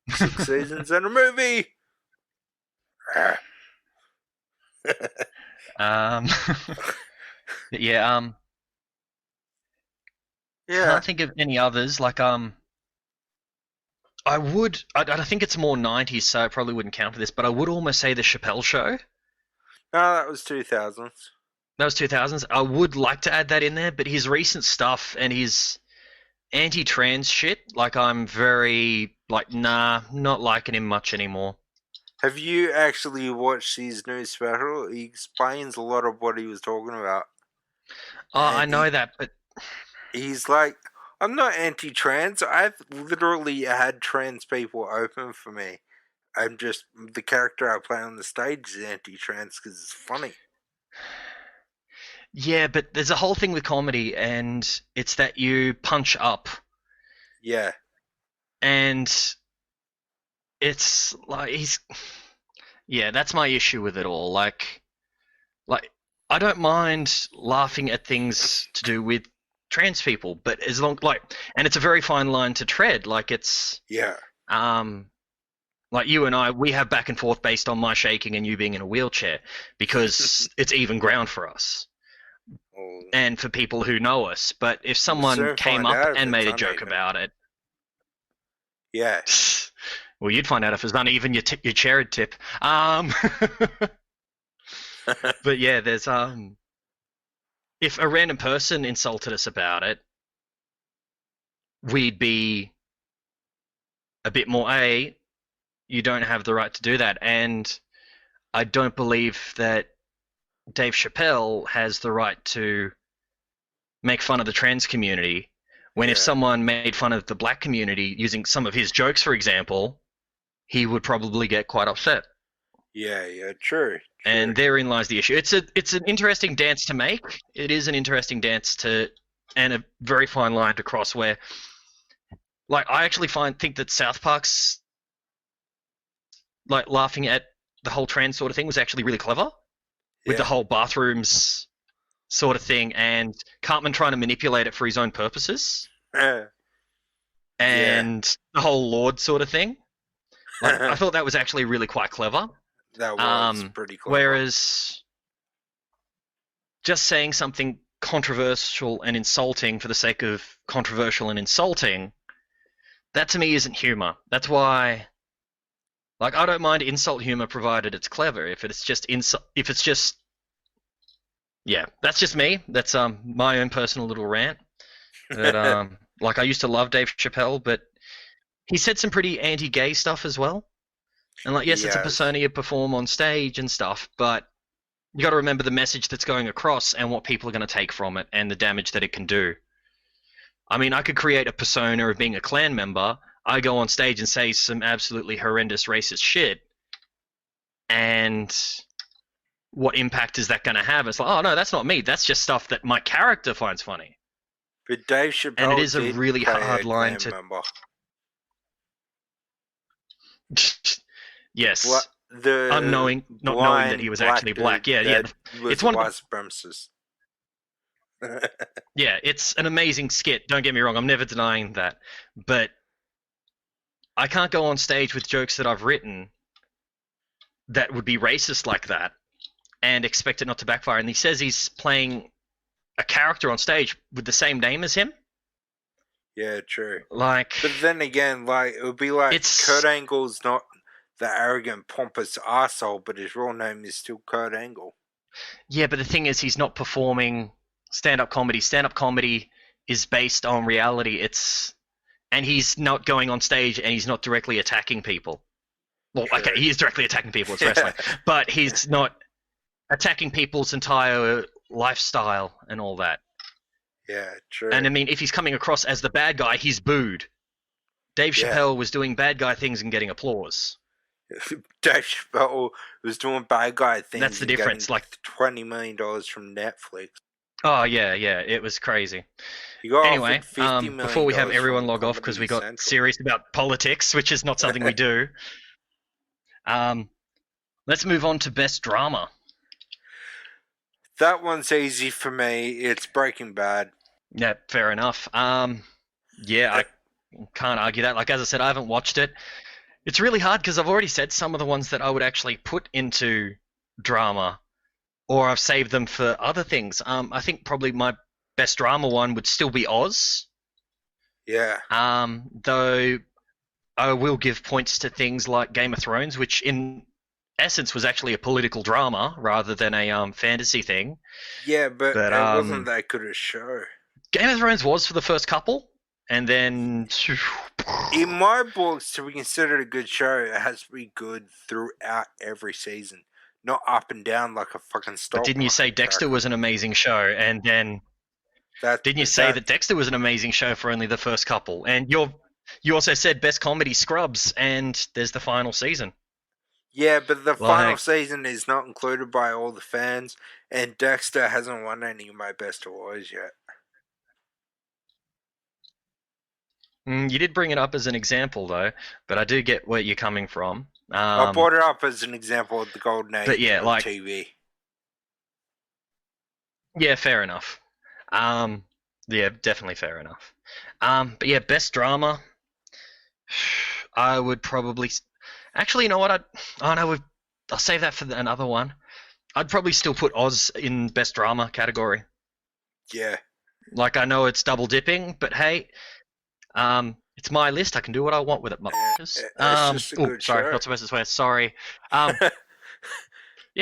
Speaker 1: 6 seasons and a movie.
Speaker 2: Yeah.
Speaker 1: Yeah.
Speaker 2: Can't think of any others. Like I think it's more 90s, so I probably wouldn't count for this. But I would almost say the Chappelle Show.
Speaker 1: No, that was 2000s.
Speaker 2: That was 2000s. I would like to add that in there, but his recent stuff and his anti-trans shit, like, I'm very like, nah, not liking him much anymore.
Speaker 1: Have you actually watched his new special? He explains a lot of what he was talking about.
Speaker 2: Oh, I know that, but
Speaker 1: he's like, I'm not anti-trans. I've literally had trans people open for me. I'm just, the character I play on the stage is anti-trans because it's funny.
Speaker 2: Yeah, but there's a whole thing with comedy, and it's that you punch up.
Speaker 1: Yeah.
Speaker 2: And it's like yeah, that's my issue with it all. Like I don't mind laughing at things to do with trans people, but as long and it's a very fine line to tread. Like, it's like you and I, we have back and forth based on my shaking and you being in a wheelchair because it's even ground for us. And for people who know us, but if someone came up and made a joke about it,
Speaker 1: yeah,
Speaker 2: well, you'd find out if it's uneven your chair would tip. But yeah, there's if a random person insulted us about it, we'd be a bit more you don't have the right to do that, and I don't believe that Dave Chappelle has the right to make fun of the trans community when if someone made fun of the black community using some of his jokes, for example, he would probably get quite upset.
Speaker 1: Yeah, true.
Speaker 2: And therein lies the issue. It's an interesting dance to make. It is an interesting dance and a very fine line to cross where, like, I actually think that South Park's, like, laughing at the whole trans sort of thing was actually really clever. With the whole bathrooms sort of thing, and Cartman trying to manipulate it for his own purposes. And the whole Lord sort of thing. Like, I thought that was actually really quite clever.
Speaker 1: That was pretty clever.
Speaker 2: Whereas just saying something controversial and insulting for the sake of controversial and insulting, that to me isn't humor. That's why, like, I don't mind insult humor provided it's clever. If it's just yeah, that's just me. That's my own personal little rant. That like, I used to love Dave Chappelle, but he said some pretty anti-gay stuff as well. And like, yes, it's a
Speaker 1: Yes.
Speaker 2: persona you perform on stage and stuff, but you got to remember the message that's going across and what people are going to take from it and the damage that it can do. I mean, I could create a persona of being a clan member. I go on stage and say some absolutely horrendous racist shit, and what impact is that going to have? It's like, oh no, that's not me. That's just stuff that my character finds funny.
Speaker 1: But Dave Chappelle
Speaker 2: And it is a
Speaker 1: did
Speaker 2: really
Speaker 1: play
Speaker 2: hard
Speaker 1: a
Speaker 2: line
Speaker 1: clan
Speaker 2: to.
Speaker 1: member.
Speaker 2: Yes,
Speaker 1: The
Speaker 2: not knowing that he was actually black. Yeah, yeah.
Speaker 1: It's
Speaker 2: one of
Speaker 1: white supremacist.
Speaker 2: Yeah, it's an amazing skit. Don't get me wrong. I'm never denying that, but I can't go on stage with jokes that I've written that would be racist like that and expect it not to backfire. And he says he's playing a character on stage with the same name as him.
Speaker 1: Yeah, true.
Speaker 2: Like,
Speaker 1: But then again, like, it would be like Kurt Angle's not the arrogant, pompous arsehole, but his real name is still Kurt Angle.
Speaker 2: Yeah, but the thing is, he's not performing stand-up comedy. Stand-up comedy is based on reality. And he's not going on stage and he's not directly attacking people. Well,
Speaker 1: True.
Speaker 2: okay, he is directly attacking people. It's wrestling, but he's not attacking people's entire lifestyle and all that.
Speaker 1: Yeah, true.
Speaker 2: And I mean, if he's coming across as the bad guy, he's booed. Dave Chappelle was doing bad guy things and getting applause.
Speaker 1: Dave Chappelle was doing bad guy things.
Speaker 2: That's the difference. Like
Speaker 1: $20 million from Netflix.
Speaker 2: Oh yeah, it was crazy.
Speaker 1: Anyway,
Speaker 2: before we have everyone log off because we got serious about politics, which is not something we do. Let's move on to best drama.
Speaker 1: That one's easy for me. It's Breaking Bad.
Speaker 2: Yeah, fair enough. Yeah, I can't argue that. Like, as I said, I haven't watched it. It's really hard because I've already said some of the ones that I would actually put into drama, or I've saved them for other things. I think probably my best drama one would still be Oz.
Speaker 1: Yeah.
Speaker 2: Though I will give points to things like Game of Thrones, which in essence was actually a political drama rather than a fantasy thing.
Speaker 1: Yeah, but it wasn't that good a show.
Speaker 2: Game of Thrones was for the first couple, and then
Speaker 1: in my books, to be considered a good show, it has to be good throughout every season, not up and down like a fucking stock.
Speaker 2: But didn't you say Dexter was an amazing show, and then didn't you say that Dexter was an amazing show for only the first couple? And you also said best comedy Scrubs, and there's the final season.
Speaker 1: Yeah, but the final season is not included by all the fans, and Dexter hasn't won any of my best awards yet.
Speaker 2: You did bring it up as an example, though, but I do get where you're coming from.
Speaker 1: I brought it up as an example of the golden age of TV.
Speaker 2: Yeah, fair enough. Yeah, definitely fair enough. But yeah, best drama. I would probably. Actually, you know what? I'll save that for another one. I'd probably still put Oz in best drama category.
Speaker 1: Yeah.
Speaker 2: Like, I know it's double dipping, but hey, it's my list. I can do what I want with it, motherfuckers. Sorry, not supposed to swear. Sorry. Yeah,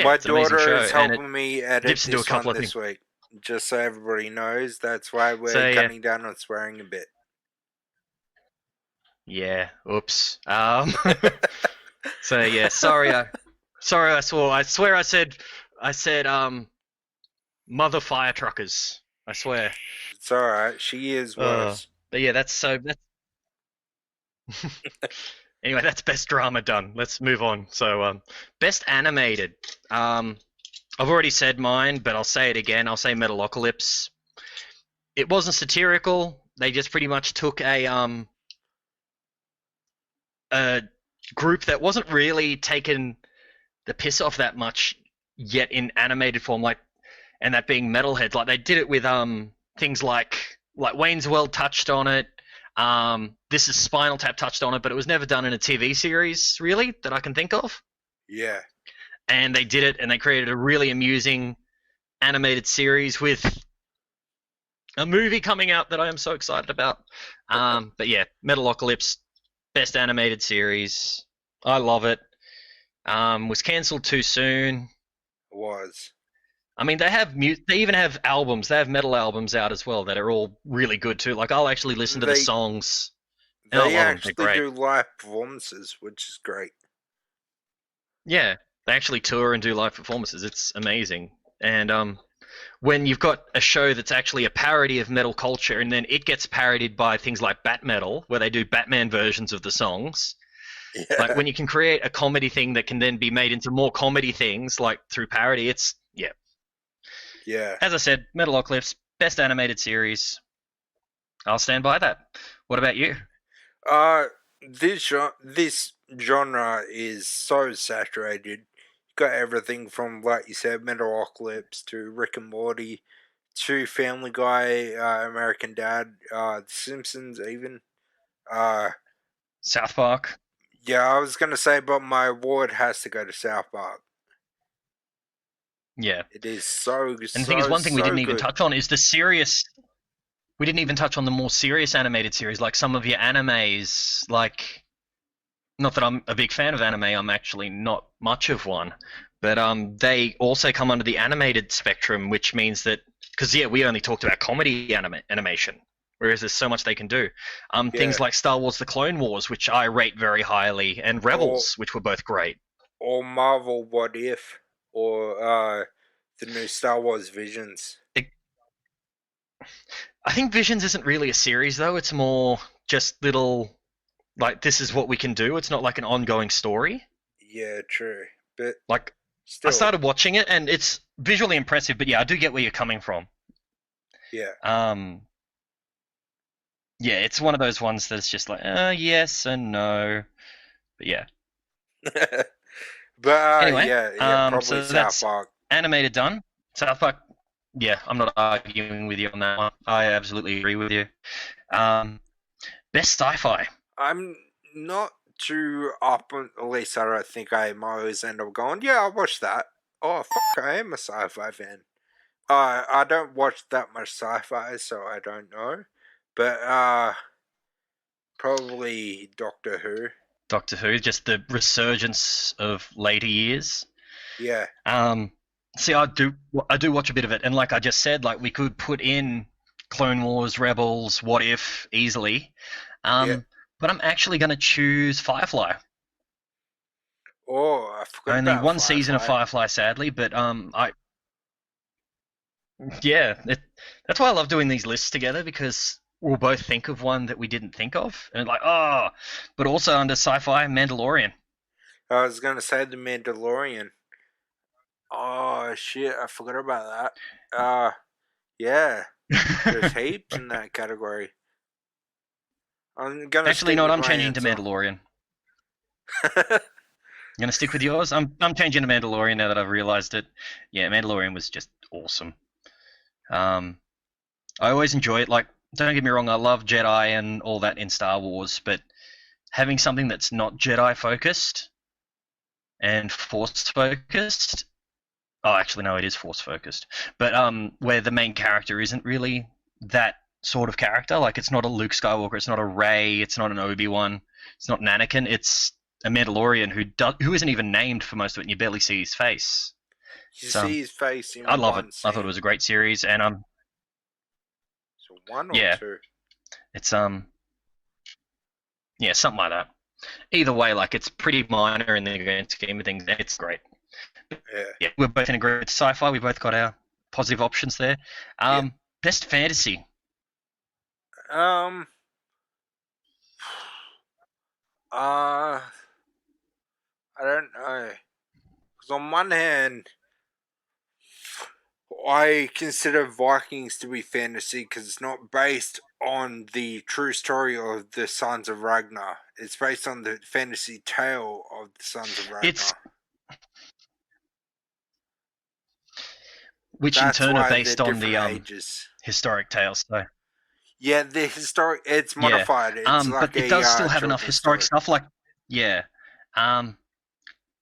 Speaker 1: my daughter is helping me edit this one this week. Just so everybody knows, that's why we're cutting down on swearing a bit.
Speaker 2: Yeah. Oops. So yeah, sorry I swore. I swear I said mother fire truckers. I swear.
Speaker 1: It's alright, she is worse.
Speaker 2: But yeah, that's anyway, that's best drama done. Let's move on. So best animated. I've already said mine, but I'll say it again. I'll say Metalocalypse. It wasn't satirical. They just pretty much took a group that wasn't really taking the piss off that much yet in animated form, like, and that being metalheads. Like, they did it with things like Wayne's World touched on it. This is Spinal Tap touched on it, but it was never done in a TV series, really, that I can think of.
Speaker 1: Yeah.
Speaker 2: And they did it, and they created a really amusing animated series with a movie coming out that I am so excited about. But yeah, Metalocalypse, best animated series. I love it. Was cancelled too soon.
Speaker 1: It was.
Speaker 2: I mean, they even have albums. They have metal albums out as well that are all really good too. Like, I'll actually listen to the songs.
Speaker 1: They actually do live performances, which is great.
Speaker 2: Yeah, they actually tour and do live performances. It's amazing. And when you've got a show that's actually a parody of metal culture, and then it gets parodied by things like Bat Metal, where they do Batman versions of the songs. Like
Speaker 1: Yeah,
Speaker 2: when you can create a comedy thing that can then be made into more comedy things, like through parody, it's yeah.
Speaker 1: yeah.
Speaker 2: As I said, Metalocalypse, best animated series. I'll stand by that. What about you?
Speaker 1: Uh, this genre is so saturated. You got everything from, like you said, Metalocalypse to Rick and Morty to Family Guy, American Dad, The Simpsons, even. Uh,
Speaker 2: South Park.
Speaker 1: yeah, I was gonna say, but my award has to go to South Park.
Speaker 2: Yeah.
Speaker 1: It is so
Speaker 2: And the thing is, one thing we didn't even
Speaker 1: good.
Speaker 2: touch on is the serious. We didn't even touch on the more serious animated series, like some of your animes. Like, not that I'm a big fan of anime, I'm actually not much of one, but they also come under the animated spectrum, which means that because yeah, we only talked about comedy animation, whereas there's so much they can do. Things
Speaker 1: Yeah,
Speaker 2: like Star Wars: The Clone Wars, which I rate very highly, and
Speaker 1: or
Speaker 2: Rebels, which were both great.
Speaker 1: Marvel What If, or the new Star Wars Visions.
Speaker 2: It, I think Visions isn't really a series though; it's more just little like this is what we can do. It's not like an ongoing story.
Speaker 1: Yeah, true, but
Speaker 2: Like I
Speaker 1: still,
Speaker 2: started watching it and it's visually impressive, but yeah, I do get where you're coming from.
Speaker 1: yeah.
Speaker 2: Um, yeah, it's one of those ones that's just like, yes and no, but yeah.
Speaker 1: But
Speaker 2: Anyway,
Speaker 1: yeah, probably
Speaker 2: so
Speaker 1: South
Speaker 2: that's
Speaker 1: Park.
Speaker 2: animated done. South Park. Yeah, I'm not arguing with you on that one. I absolutely agree with you. Um, best sci-fi.
Speaker 1: I'm not too up on, at least I don't think I am. I always end up going, yeah, I'll watch that. Oh, fuck, I am a sci-fi fan. I don't watch that much sci-fi, so I don't know. But, probably Doctor Who.
Speaker 2: Doctor Who, just the resurgence of later years.
Speaker 1: Yeah,
Speaker 2: Um, see, I do watch a bit of it, and like I just said, like we could put in Clone Wars, Rebels, What If easily.
Speaker 1: yeah.
Speaker 2: But I'm actually going to choose Firefly.
Speaker 1: Oh, I forgot
Speaker 2: Only
Speaker 1: about
Speaker 2: one season of
Speaker 1: Firefly.
Speaker 2: Firefly, sadly, but yeah, that's why I love doing these lists together because we'll both think of one that we didn't think of, and like, oh, but also under sci-fi, Mandalorian.
Speaker 1: I was gonna say The Mandalorian. Oh, shit, I forgot about that. Yeah, there's heaps in that category. I'm gonna
Speaker 2: Actually,
Speaker 1: stick
Speaker 2: no,
Speaker 1: with
Speaker 2: I'm
Speaker 1: my
Speaker 2: changing to
Speaker 1: answer.
Speaker 2: Mandalorian. I'm gonna stick with yours. I'm changing to Mandalorian now that I've realized it. Yeah, Mandalorian was just awesome. Um, I always enjoy it. Like, don't get me wrong, I love Jedi and all that in Star Wars, but having something that's not Jedi focused and Force focused. Oh, actually, no, it is Force focused. But where the main character isn't really that sort of character. Like, it's not a Luke Skywalker, it's not a Rey, it's not an Obi-Wan, it's not an Anakin. It's a Mandalorian who isn't even named for most of it, and you barely see his face.
Speaker 1: You
Speaker 2: So
Speaker 1: see his face
Speaker 2: I
Speaker 1: in
Speaker 2: love it.
Speaker 1: one
Speaker 2: I thought it
Speaker 1: scene.
Speaker 2: was a great series, and
Speaker 1: So one or
Speaker 2: yeah,
Speaker 1: two.
Speaker 2: it's yeah, something like that. Either way, like it's pretty minor in the grand scheme of things. It's great.
Speaker 1: Yeah.
Speaker 2: Yeah, we're both in agreement with sci-fi. We both got our positive options there.
Speaker 1: Yeah.
Speaker 2: Best fantasy.
Speaker 1: Um. I don't know. Because on one hand, I consider Vikings to be fantasy because it's not based on the true story of the Sons of Ragnar. It's based on the fantasy tale of the Sons of
Speaker 2: It's
Speaker 1: Ragnar.
Speaker 2: which in
Speaker 1: That's
Speaker 2: turn are
Speaker 1: why they're
Speaker 2: based on the
Speaker 1: different ages.
Speaker 2: historic tales. So
Speaker 1: Yeah, the historic. It's
Speaker 2: yeah,
Speaker 1: modified. It's
Speaker 2: but
Speaker 1: like
Speaker 2: it
Speaker 1: a
Speaker 2: does still have enough
Speaker 1: children's
Speaker 2: historic
Speaker 1: story.
Speaker 2: stuff. Like yeah,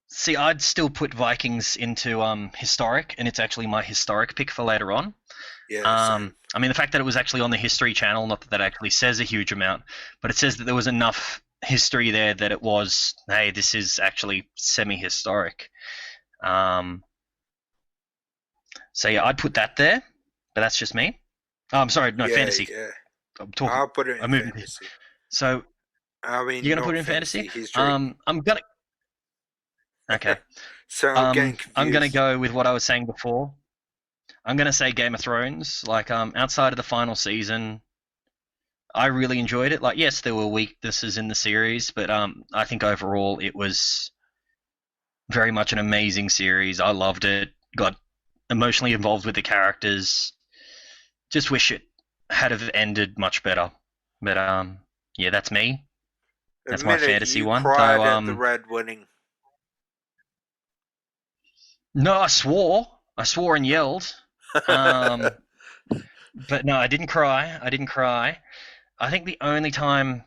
Speaker 2: see, I'd still put Vikings into historic, and it's actually my historic pick for later on.
Speaker 1: Yeah, same.
Speaker 2: I mean, the fact that it was actually on the History Channel, not that that actually says a huge amount, but it says that there was enough history there that it was, hey, this is actually semi-historic. So yeah, I'd put that there, but that's just me. Oh, I'm sorry, no,
Speaker 1: Yeah,
Speaker 2: fantasy.
Speaker 1: yeah.
Speaker 2: I'm talking.
Speaker 1: I'll put it in
Speaker 2: I'm moving.
Speaker 1: fantasy.
Speaker 2: So
Speaker 1: I mean,
Speaker 2: you're gonna put
Speaker 1: not
Speaker 2: it in fantasy?
Speaker 1: fantasy, history.
Speaker 2: I'm gonna. Okay.
Speaker 1: So I'm getting confused.
Speaker 2: I'm gonna go with what I was saying before. I'm gonna say Game of Thrones. Like, outside of the final season, I really enjoyed it. Like, yes, there were weaknesses in the series, but I think overall it was very much an amazing series. I loved it. Got emotionally involved with the characters. Just wish it had have ended much better. But yeah, that's me. That's my fantasy
Speaker 1: you
Speaker 2: one.
Speaker 1: cried
Speaker 2: Though,
Speaker 1: at the red wedding.
Speaker 2: no, I swore and yelled. But no, I didn't cry. I think the only time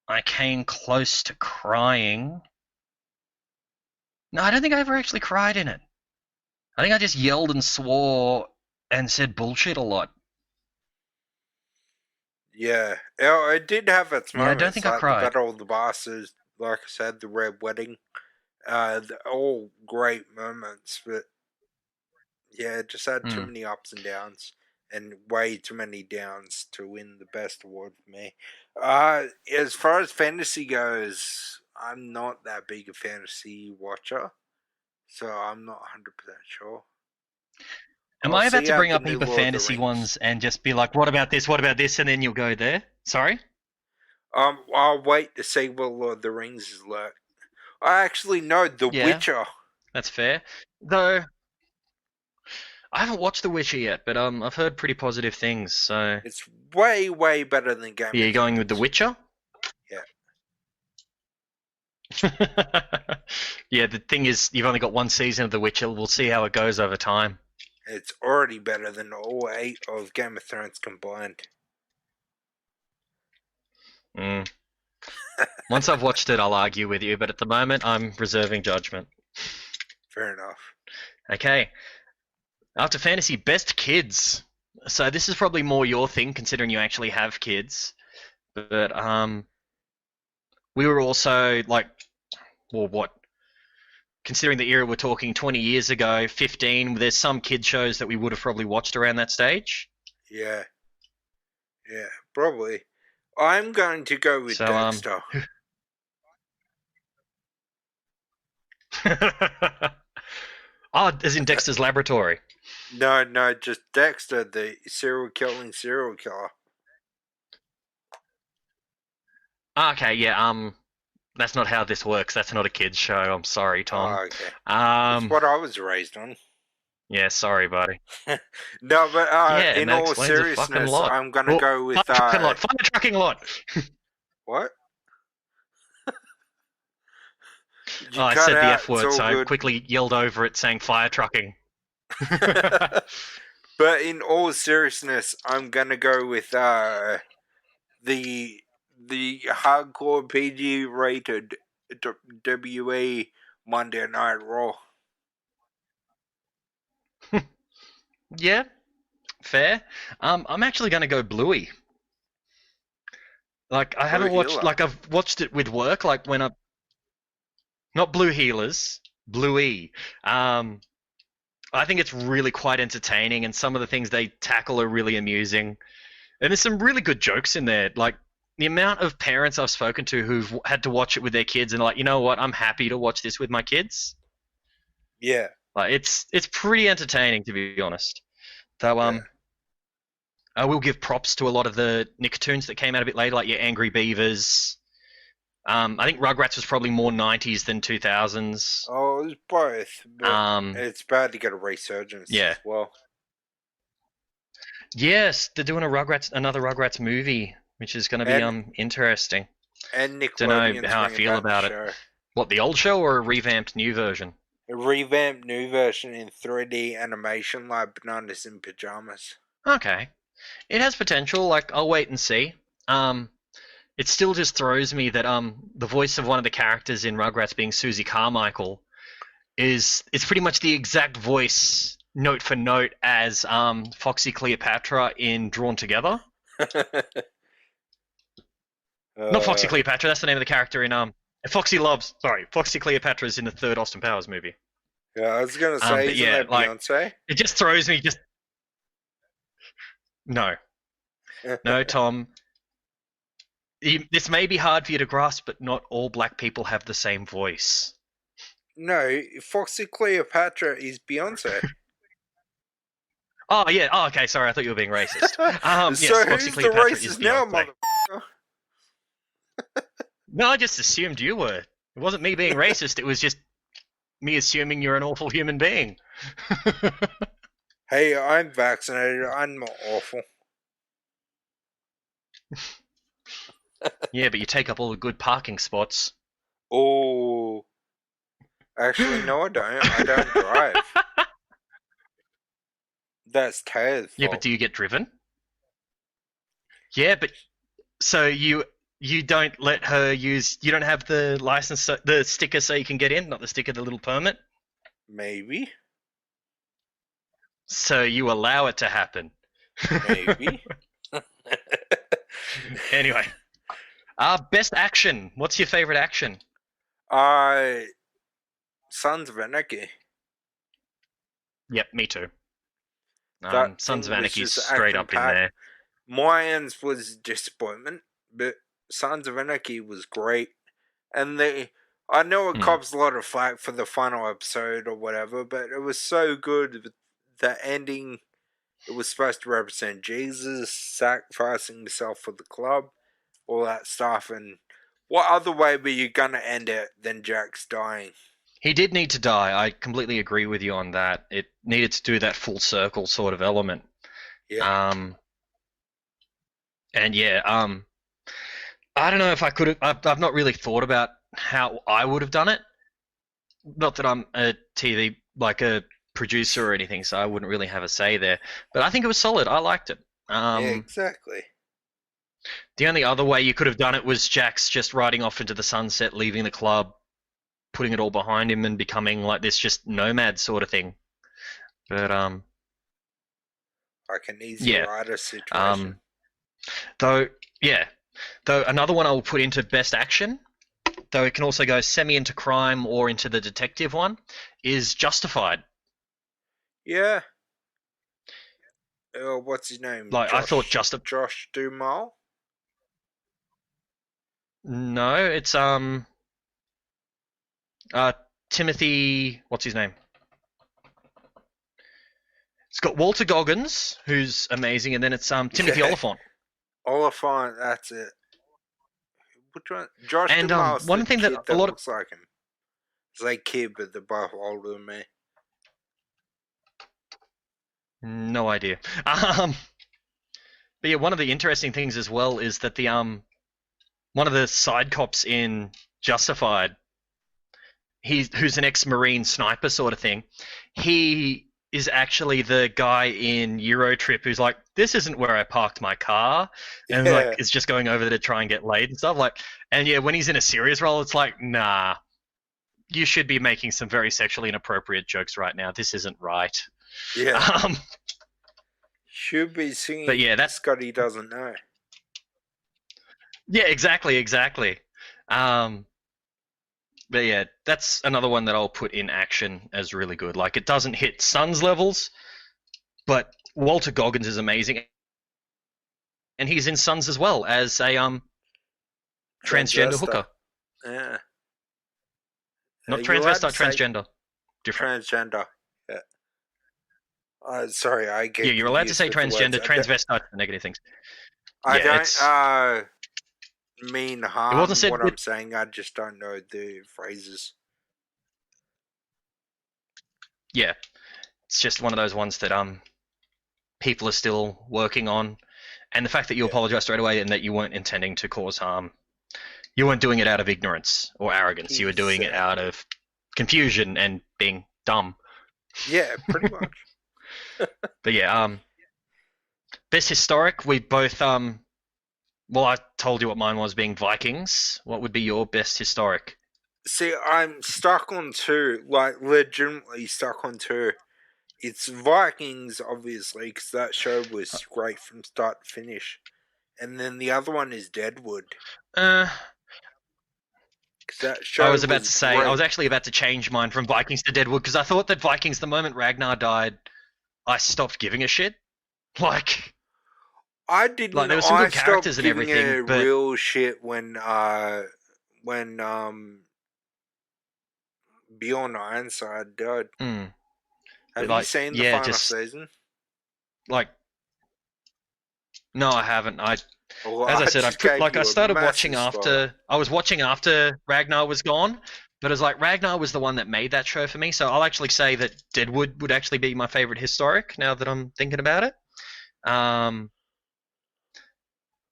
Speaker 2: I came close to crying. No, I don't think I ever actually cried in it. I think I just yelled and swore and said bullshit a lot.
Speaker 1: Yeah, it did have its
Speaker 2: Yeah, I
Speaker 1: moments.
Speaker 2: don't think I
Speaker 1: like
Speaker 2: cried.
Speaker 1: The Battle of the Bastards, like I said, the Red Wedding. All great moments, but yeah, it just had too many ups and downs, and way too many downs to win the best award for me. As far as fantasy goes, I'm not that big a fantasy watcher, so I'm not 100% sure.
Speaker 2: Am
Speaker 1: I'll
Speaker 2: I about
Speaker 1: see
Speaker 2: to
Speaker 1: out
Speaker 2: bring
Speaker 1: the
Speaker 2: up
Speaker 1: new
Speaker 2: a heap of
Speaker 1: Lord of the
Speaker 2: fantasy
Speaker 1: Rings.
Speaker 2: ones and just be like, what about this, and then you'll go there? Sorry?
Speaker 1: I'll wait to see what Lord of the Rings is like. I actually know The
Speaker 2: Yeah.
Speaker 1: Witcher.
Speaker 2: That's fair. Though, I haven't watched The Witcher yet, but I've heard pretty positive things, so...
Speaker 1: It's way, way better than Game of Thrones.
Speaker 2: You're going with The Witcher?
Speaker 1: Yeah.
Speaker 2: Yeah, the thing is, you've only got one season of The Witcher. We'll see how it goes over time.
Speaker 1: It's already better than all 8 of Game of Thrones combined.
Speaker 2: Once I've watched it, I'll argue with you, but at the moment, I'm reserving judgment.
Speaker 1: Fair enough.
Speaker 2: Okay. After fantasy, best kids. So this is probably more your thing, considering you actually have kids. But we were also like, well, what? Considering the era we're talking 20 years ago, 15, there's some kid shows that we would have probably watched around that stage.
Speaker 1: Yeah. Yeah, probably. I'm going to go with Dexter.
Speaker 2: Oh, as in Dexter's Laboratory.
Speaker 1: No, just Dexter, the serial killer.
Speaker 2: Okay, yeah, that's not how this works. That's not a kid's show. I'm sorry, Tom.
Speaker 1: Oh, okay. That's what I was raised on.
Speaker 2: Yeah, sorry, buddy.
Speaker 1: No, but
Speaker 2: yeah,
Speaker 1: in all seriousness, I'm going to go with...
Speaker 2: Fire trucking lot.
Speaker 1: What?
Speaker 2: I said the F word, so I quickly yelled over it saying fire trucking.
Speaker 1: But in all seriousness, I'm going to go with the hardcore PG rated WE Monday Night Raw.
Speaker 2: Yeah, fair. I'm actually going to go Bluey. Like, I haven't watched... Like, I've watched it with work, like when I... Not Blue Healers, Bluey. I think it's really quite entertaining, and some of the things they tackle are really amusing. And there's some really good jokes in there. Like, the amount of parents I've spoken to who've had to watch it with their kids and like, you know what, I'm happy to watch this with my kids.
Speaker 1: Yeah.
Speaker 2: Like, it's pretty entertaining, to be honest. Though, I will give props to a lot of the Nicktoons that came out a bit later, like your Angry Beavers. I think Rugrats was probably more 90s than 2000s.
Speaker 1: Oh, it was both. But it's bad to get a resurgence as well.
Speaker 2: Yes, they're doing another Rugrats movie, which is going to be interesting.
Speaker 1: And Nickelodeon's
Speaker 2: don't know how I feel about it. What, the old show or a revamped new version?
Speaker 1: A revamped new version in 3D animation like Bananas in Pajamas.
Speaker 2: Okay. It has potential. Like, I'll wait and see. It still just throws me that the voice of one of the characters in Rugrats being Susie Carmichael is pretty much the exact voice, note for note, as Foxy Cleopatra in Drawn Together. Not Foxy Cleopatra, that's the name of the character in Foxy Cleopatra is in the third Austin Powers movie.
Speaker 1: Yeah, I was gonna say, isn't that Beyonce?
Speaker 2: It just throws me. No, Tom. This may be hard for you to grasp, but not all black people have the same voice.
Speaker 1: No, Foxy Cleopatra is Beyonce.
Speaker 2: Oh yeah. Oh okay. Sorry, I thought you were being racist.
Speaker 1: So
Speaker 2: Yes, Foxy
Speaker 1: who's the
Speaker 2: Cleopatra is
Speaker 1: racist now,
Speaker 2: Beyonce.
Speaker 1: motherfucker?
Speaker 2: No, I just assumed you were. It wasn't me being racist. It was just me assuming you're an awful human being.
Speaker 1: Hey, I'm vaccinated. I'm not awful.
Speaker 2: Yeah, but you take up all the good parking spots.
Speaker 1: Oh. Actually, no, I don't. I don't drive. That's Taya's
Speaker 2: Yeah,
Speaker 1: fault.
Speaker 2: but do you get driven? Yeah, but so you don't let her use. You don't have the license, the sticker, so you can get in. Not the sticker, the little permit.
Speaker 1: Maybe.
Speaker 2: So you allow it to happen.
Speaker 1: Maybe.
Speaker 2: Anyway, best action. What's your favorite action?
Speaker 1: Sons of Anarchy.
Speaker 2: Yep, me too.
Speaker 1: That
Speaker 2: Sons of
Speaker 1: thing was
Speaker 2: Anarchy is
Speaker 1: just
Speaker 2: straight up in
Speaker 1: action-packed.
Speaker 2: there.
Speaker 1: Mayans was disappointment, but Sons of Anarchy was great. And I know it cops a lot of flack for the final episode or whatever, but it was so good. The ending, it was supposed to represent Jesus sacrificing himself for the club, all that stuff. And what other way were you gonna end it than Jack's dying?
Speaker 2: He did need to die. I completely agree with you on that. It needed to do that full circle sort of element.
Speaker 1: Yeah.
Speaker 2: And yeah, I don't know if I could have. I've not really thought about how I would have done it. Not that I'm a TV like a producer or anything, so I wouldn't really have a say there. But I think it was solid. I liked it.
Speaker 1: Yeah, exactly.
Speaker 2: The only other way you could have done it was Jax just riding off into the sunset, leaving the club, putting it all behind him, and becoming like this just nomad sort of thing. But
Speaker 1: Like an easy rider situation.
Speaker 2: Though another one I'll put into best action, though it can also go semi into crime or into the detective one, is Justified.
Speaker 1: Yeah. What's his name?
Speaker 2: Like I thought
Speaker 1: Josh Duhamel?
Speaker 2: No, it's Timothy. What's his name? It's got Walter Goggins, who's amazing, and then it's Timothy Oliphant.
Speaker 1: Oliphant, that's it. Which one? Josh
Speaker 2: And
Speaker 1: Duhamel's
Speaker 2: one
Speaker 1: the
Speaker 2: thing
Speaker 1: kid
Speaker 2: that a lot of
Speaker 1: looks like him. It's like kid, but they're both older than me.
Speaker 2: No idea. But yeah, one of the interesting things as well is that the one of the side cops in Justified, who's an ex-Marine sniper sort of thing, he is actually the guy in Eurotrip who's like, this isn't where I parked my car, and like is just going over there to try and get laid and stuff. Like, and yeah, when he's in a serious role, it's like, nah, you should be making some very sexually inappropriate jokes right now. This isn't right.
Speaker 1: Yeah. Should be singing.
Speaker 2: But yeah, that's
Speaker 1: Scotty doesn't know.
Speaker 2: Yeah, exactly. But yeah, that's another one that I'll put in action as really good. Like, it doesn't hit Sons levels, but Walter Goggins is amazing, and he's in Sons as well as a transgender hooker.
Speaker 1: Yeah.
Speaker 2: Not transvestite, transgender.
Speaker 1: Different. Transgender. Yeah. Sorry, I get.
Speaker 2: Yeah, you're allowed to say transgender, transvestite, negative things.
Speaker 1: I don't mean harm.
Speaker 2: It wasn't said
Speaker 1: what I'm saying. I just don't know the phrases.
Speaker 2: Yeah, it's just one of those ones that people are still working on, and the fact that you apologize straight away and that you weren't intending to cause harm, you weren't doing it out of ignorance or arrogance. You were doing it out of confusion and being dumb.
Speaker 1: Yeah, pretty much.
Speaker 2: But yeah, best historic. We both well, I told you what mine was, being Vikings. What would be your best historic?
Speaker 1: See, I'm stuck on two, like legitimately stuck on two. It's Vikings, obviously, because that show was great from start to finish. And then the other one is Deadwood. That show
Speaker 2: I was about to say,
Speaker 1: great.
Speaker 2: I was actually about to change mine from Vikings to Deadwood, because I thought that Vikings, the moment Ragnar died, I stopped giving a shit. Like,
Speaker 1: I didn't.
Speaker 2: Like, there were some good characters and
Speaker 1: giving
Speaker 2: everything, but
Speaker 1: real shit when Bjorn Ironside died.
Speaker 2: Mm.
Speaker 1: Have
Speaker 2: Like,
Speaker 1: you seen the
Speaker 2: yeah,
Speaker 1: final
Speaker 2: just
Speaker 1: season?
Speaker 2: like, no, I haven't.
Speaker 1: Well,
Speaker 2: As I said,
Speaker 1: just gave
Speaker 2: I
Speaker 1: you a
Speaker 2: started
Speaker 1: massive
Speaker 2: watching
Speaker 1: spoiler.
Speaker 2: I was watching after Ragnar was gone, but it's like Ragnar was the one that made that show for me. So I'll actually say that Deadwood would actually be my favorite historic now that I'm thinking about it.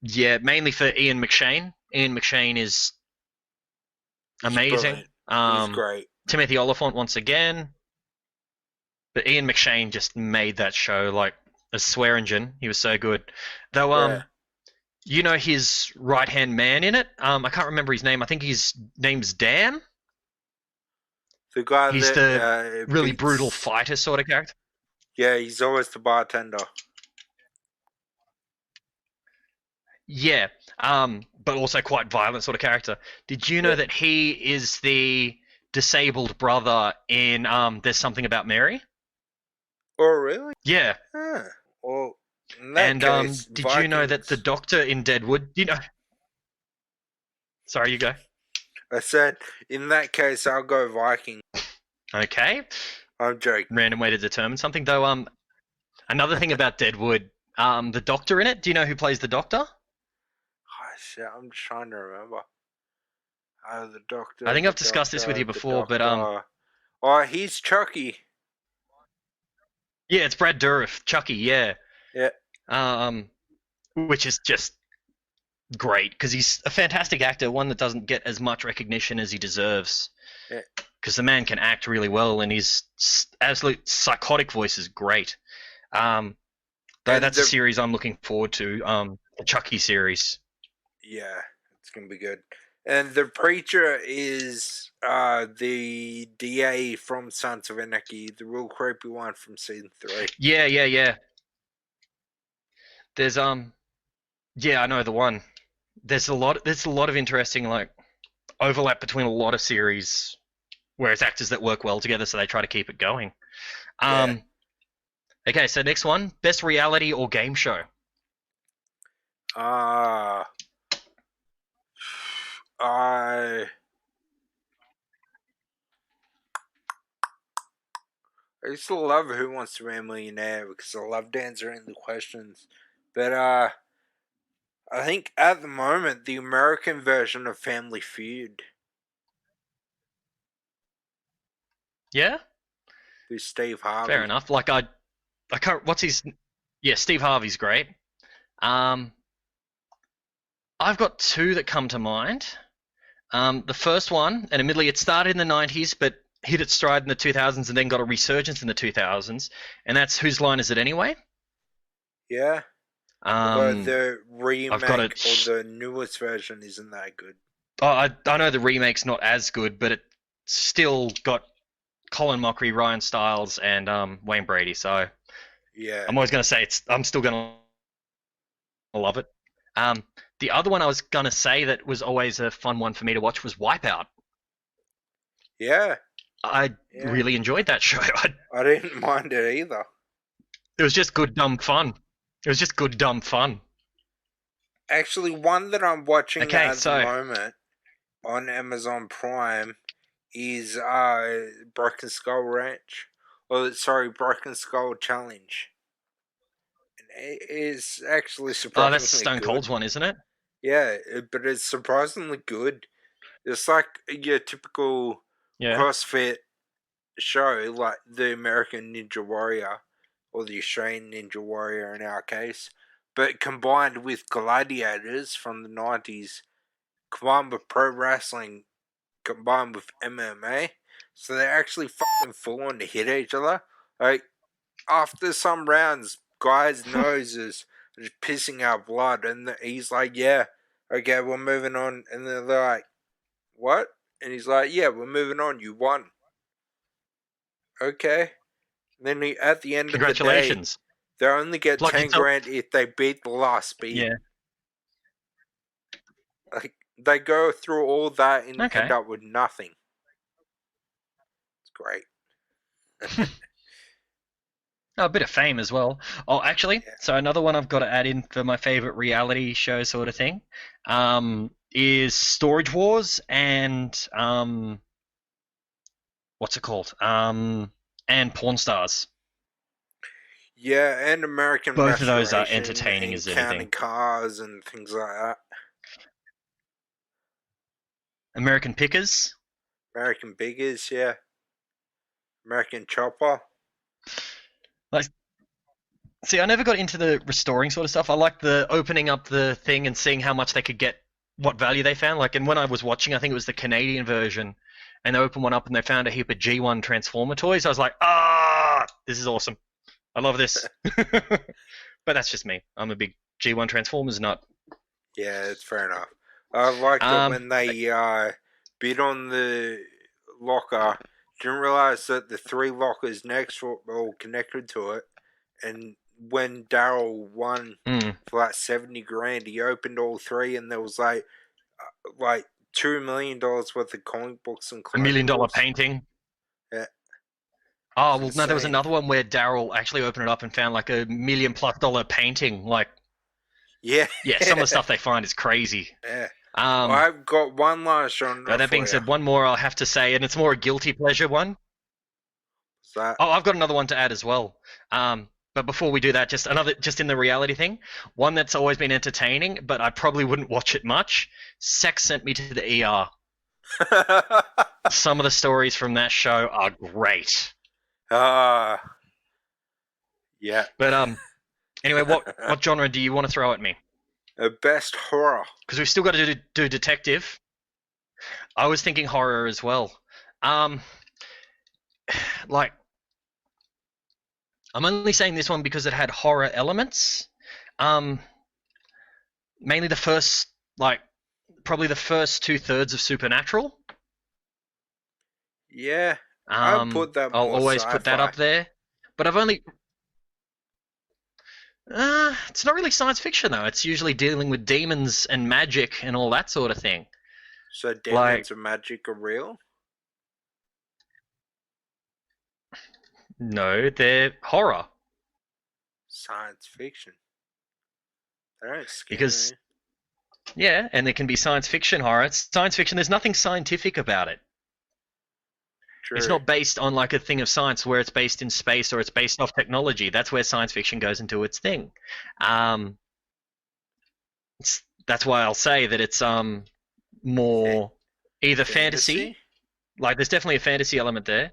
Speaker 2: Yeah, mainly for Ian McShane. Ian McShane is
Speaker 1: He's
Speaker 2: amazing.
Speaker 1: brilliant. He's great.
Speaker 2: Timothy Oliphant once again, but Ian McShane just made that show like a swear engine. He was so good. Though,
Speaker 1: Yeah.
Speaker 2: you know his right hand man in it. I can't remember his name. I think his name's Dan.
Speaker 1: The guy
Speaker 2: He's
Speaker 1: that
Speaker 2: the really
Speaker 1: beats-
Speaker 2: brutal fighter sort of character.
Speaker 1: Yeah, he's always the bartender.
Speaker 2: Yeah, but also quite violent sort of character. Did you know
Speaker 1: Yeah.
Speaker 2: that he is the disabled brother in There's Something About Mary?
Speaker 1: Oh, really?
Speaker 2: Yeah.
Speaker 1: Huh. Well, in that
Speaker 2: And
Speaker 1: case,
Speaker 2: did you know that the
Speaker 1: Vikings-
Speaker 2: doctor in Deadwood? You know. Sorry, you go.
Speaker 1: I said, in that case, I'll go Viking.
Speaker 2: Okay.
Speaker 1: I'm joking.
Speaker 2: Random way to determine something, though. Another thing about Deadwood, the doctor in it. Do you know who plays the doctor?
Speaker 1: Oh, shit, I'm just trying to remember. The doctor.
Speaker 2: I think
Speaker 1: the
Speaker 2: I've discussed this with you
Speaker 1: the
Speaker 2: before, but
Speaker 1: doctor. Oh, he's Chucky.
Speaker 2: yeah, it's Brad Dourif, Chucky. Yeah.
Speaker 1: Yeah.
Speaker 2: Which is just great because he's a fantastic actor, one that doesn't get as much recognition as he deserves.
Speaker 1: Yeah.
Speaker 2: Because the man can act really well, and his absolute psychotic voice is great. Though that's a series I'm looking forward to. The Chucky series.
Speaker 1: Yeah, it's gonna be good. And the preacher is the DA from Sons of Anarchy, the real creepy one from season 3.
Speaker 2: Yeah. There's yeah, I know the one. There's a lot of interesting like overlap between a lot of series where it's actors that work well together, so they try to keep it going. Okay, so next one, best reality or game show.
Speaker 1: I used to love Who Wants to Be a Millionaire because I loved answering the questions. But I think at the moment the American version of Family Feud.
Speaker 2: Yeah?
Speaker 1: With Steve Harvey.
Speaker 2: Fair enough. Like I can't what's his yeah, Steve Harvey's great. I've got two that come to mind. The first one, and admittedly it started in the 90s, but hit its stride in the 2000s and then got a resurgence in the 2000s, and that's Whose Line Is It Anyway?
Speaker 1: Yeah. But the remake
Speaker 2: got
Speaker 1: or the newest version isn't that good.
Speaker 2: I know the remake's not as good, but it still got Colin Mockery, Ryan Stiles, and Wayne Brady, so
Speaker 1: yeah,
Speaker 2: I'm always going to say I'm still going to love it. The other one I was going to say that was always a fun one for me to watch was Wipeout.
Speaker 1: Yeah.
Speaker 2: I really enjoyed that show.
Speaker 1: I didn't mind it either.
Speaker 2: It was just good, dumb fun.
Speaker 1: Actually, one that I'm watching at the moment on Amazon Prime is Broken Skull Ranch. Broken Skull Challenge. And it is actually surprisingly
Speaker 2: Oh, that's Stone Cold's one, isn't it?
Speaker 1: Yeah, but it's surprisingly good. It's like your typical CrossFit show, like the American Ninja Warrior or the Australian Ninja Warrior in our case, but combined with gladiators from the 90s, combined with pro wrestling, combined with MMA, so they're actually fucking full on to hit each other. Like, after some rounds, guys' noses are just pissing out blood, and he's like, yeah, okay, we're moving on, and they're like, what? And he's like, yeah, we're moving on, you won. Okay. And then at the end of the day, they only get 10 grand if they beat the last speed.
Speaker 2: Yeah.
Speaker 1: Like, they go through all that and end up with nothing. It's great.
Speaker 2: A bit of fame as well. Oh, actually, so another one I've got to add in for my favorite reality show sort of thing is Storage Wars and what's it called? And Pawn Stars.
Speaker 1: Yeah, and American
Speaker 2: Both of those are
Speaker 1: Restoration
Speaker 2: entertaining
Speaker 1: and
Speaker 2: as
Speaker 1: Counting
Speaker 2: anything.
Speaker 1: Cars and things like that.
Speaker 2: American Pickers.
Speaker 1: American Biggers, yeah. American Chopper.
Speaker 2: See, I never got into the restoring sort of stuff. I like the opening up the thing and seeing how much they could get, what value they found. Like, and when I was watching, I think it was the Canadian version, and they opened one up and they found a heap of G1 Transformer toys. I was like, this is awesome. I love this. But that's just me. I'm a big G1 Transformers nut.
Speaker 1: Yeah, it's fair enough. I liked it when they bid on the locker. Didn't realize that the 3 lockers next were all connected to it. And when Daryl won for like 70 grand, he opened all 3, and there was like $2 million worth of comic books and
Speaker 2: $1 million painting.
Speaker 1: Yeah.
Speaker 2: Oh, well, no, there was another one where Daryl actually opened it up and found like $1 million+ painting. Like,
Speaker 1: yeah,
Speaker 2: some of the stuff they find is crazy.
Speaker 1: Yeah. I've got one last genre.
Speaker 2: That being said, one more I'll have to say, and it's more a guilty pleasure one.
Speaker 1: What's that?
Speaker 2: Oh, I've got another one to add as well. But before we do that, just in the reality thing, one that's always been entertaining, but I probably wouldn't watch it much. Sex Sent Me to the ER. Some of the stories from that show are great.
Speaker 1: Yeah.
Speaker 2: But anyway, what genre do you want to throw at me?
Speaker 1: Best horror.
Speaker 2: Because we've still got to do detective. I was thinking horror as well. Like, I'm only saying this one because it had horror elements. Mainly the first, probably the first 2/3 of Supernatural.
Speaker 1: Yeah, I'll put that.
Speaker 2: I'll always
Speaker 1: Sci-Fi.
Speaker 2: put that up there. But I've only. It's not really science fiction though. It's usually dealing with demons and magic and all that sort of thing.
Speaker 1: So demons and magic are real?
Speaker 2: No, they're horror.
Speaker 1: Science fiction. They don't scare
Speaker 2: Because,
Speaker 1: me.
Speaker 2: yeah, and there can be science fiction horror. It's science fiction. There's nothing scientific about it.
Speaker 1: True.
Speaker 2: It's not based on like a thing of science where it's based in space or it's based off technology. That's where science fiction goes into its thing. That's why I'll say that it's more either fantasy. Like there's definitely a fantasy element there.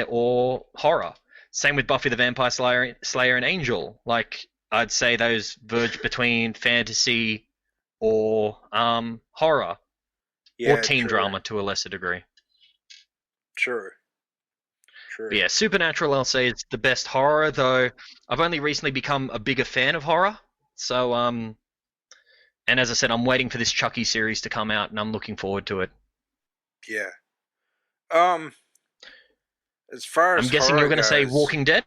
Speaker 2: Or horror. Same with Buffy the Vampire Slayer and Angel. Like I'd say those verge between fantasy or horror.
Speaker 1: Yeah,
Speaker 2: or teen
Speaker 1: true.
Speaker 2: drama to a lesser degree.
Speaker 1: True.
Speaker 2: But yeah, Supernatural I'll say is the best horror, though I've only recently become a bigger fan of horror. So and as I said, I'm waiting for this Chucky series to come out and I'm looking forward to it.
Speaker 1: Yeah. As far as
Speaker 2: I'm guessing you're going to say Walking Dead?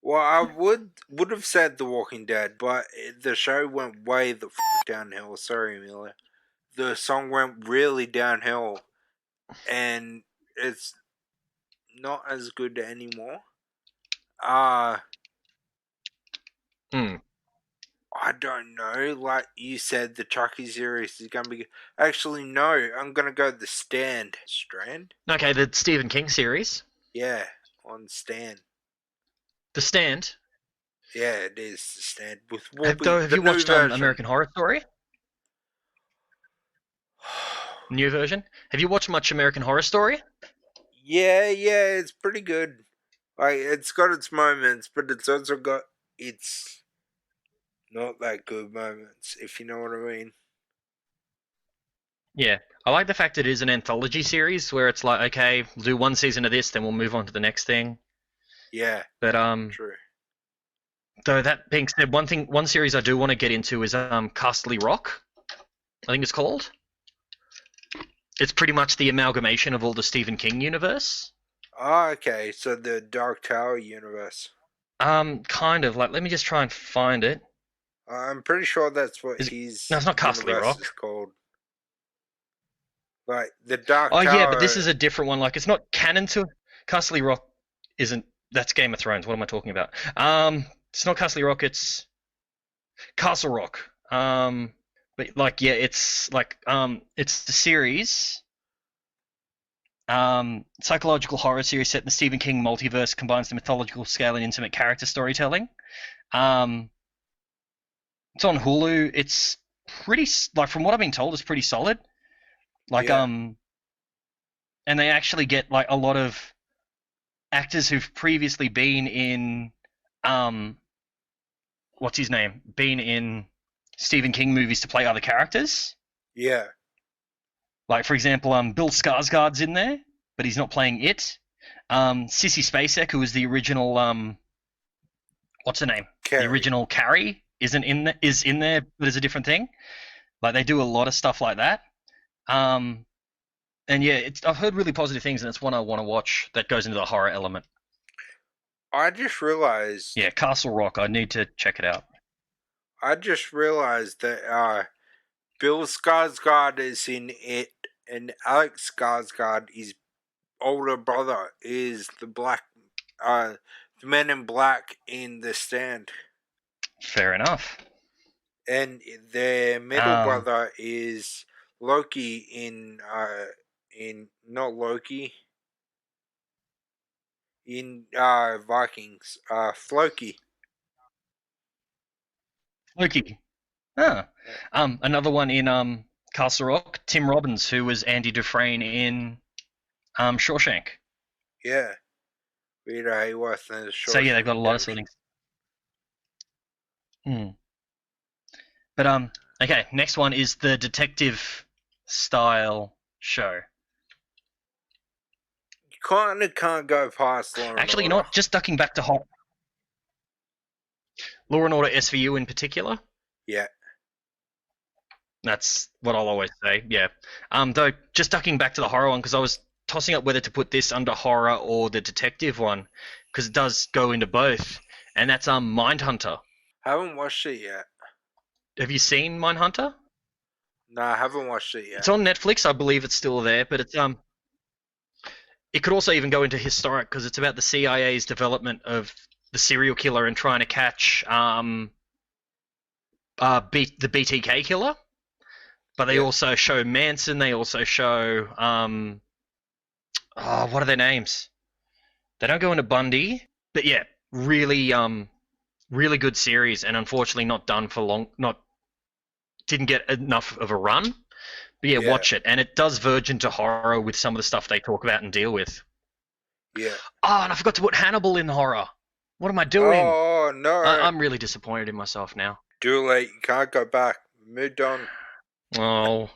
Speaker 1: Well, I would have said The Walking Dead, but the show went way the downhill. Sorry, Amelia. The song went really downhill, and it's not as good anymore. I don't know. Like you said, the Chucky series is going to be... Actually, no. I'm going to go The Stand. Strand?
Speaker 2: Okay, the Stephen King series.
Speaker 1: Yeah, on Stand.
Speaker 2: The Stand?
Speaker 1: Yeah, it is The Stand. With
Speaker 2: have you watched American Horror Story? New version? Have you watched much American Horror Story?
Speaker 1: Yeah, it's pretty good. Like, it's got its moments, but it's also got its not that good moments, if you know what I mean.
Speaker 2: Yeah, I like the fact it is an anthology series where it's like, okay, we'll do one season of this, then we'll move on to the next thing.
Speaker 1: Yeah,
Speaker 2: but
Speaker 1: true.
Speaker 2: Though that being said, one series I do want to get into is Castle Rock, I think it's called. It's pretty much the amalgamation of all the Stephen King universe.
Speaker 1: Oh, okay. So the Dark Tower universe.
Speaker 2: Kind of. Like, let me just try and find it.
Speaker 1: I'm pretty sure that's what his
Speaker 2: No, it's not Castle Rock.
Speaker 1: Is called. Like, the Dark
Speaker 2: Tower...
Speaker 1: Oh,
Speaker 2: yeah, but this is a different one. Like, it's not canon to... Castle Rock isn't... That's Game of Thrones. What am I talking about? It's not Castle Rock, it's... Castle Rock. But, like, yeah, it's, like, it's the series... Psychological horror series set in the Stephen King multiverse, combines the mythological scale and intimate character storytelling. It's on Hulu. It's pretty, like, from what I've been told, it's pretty solid. Like,
Speaker 1: Yeah.
Speaker 2: and they actually get, like, a lot of actors who've previously been in, what's his name? Been in Stephen King movies to play other characters.
Speaker 1: Yeah.
Speaker 2: Like, for example, Bill Skarsgård's in there, but he's not playing it. Sissy Spacek, who was the original, what's her name?
Speaker 1: Carrie.
Speaker 2: The original Carrie is in there, but is a different thing. Like, they do a lot of stuff like that. And yeah, I've heard really positive things, and it's one I want to watch that goes into the horror element.
Speaker 1: I just realized.
Speaker 2: Yeah, Castle Rock. I need to check it out.
Speaker 1: I just realized that Bill Skarsgård is in it, and Alex Skarsgård, his older brother, is the man in black in The Stand.
Speaker 2: Fair enough.
Speaker 1: And their middle brother is Loki in not Loki. In Vikings. Floki.
Speaker 2: Loki. Another one in Castle Rock, Tim Robbins, who was Andy Dufresne in Shawshank.
Speaker 1: Yeah. Rita Hayworth and Shawshank.
Speaker 2: So yeah, they've got a lot of settings. But okay, next one is the detective style show.
Speaker 1: You kind of can't go past Law and
Speaker 2: Actually, you
Speaker 1: Order.
Speaker 2: know what? Just ducking back to Law and Order SVU in particular.
Speaker 1: Yeah.
Speaker 2: That's what I'll always say. Yeah. Though, just ducking back to the horror one, because I was tossing up whether to put this under horror or the detective one, because it does go into both, and that's Mindhunter.
Speaker 1: Haven't watched it yet.
Speaker 2: Have you seen Mindhunter?
Speaker 1: No, I haven't watched it yet.
Speaker 2: It's on Netflix. I believe it's still there, but it's it could also even go into historic, because it's about the CIA's development of the serial killer and trying to catch the BTK killer. But they also show Manson. They also show what are their names? They don't go into Bundy, but yeah, really really good series, and unfortunately not done for long. Didn't get enough of a run. But yeah, watch it, and it does verge into horror with some of the stuff they talk about and deal with.
Speaker 1: Yeah.
Speaker 2: Oh, and I forgot to put Hannibal in horror. What am I doing?
Speaker 1: Oh no!
Speaker 2: I'm really disappointed in myself now.
Speaker 1: Too late. You can't go back. Moved on.
Speaker 2: Oh,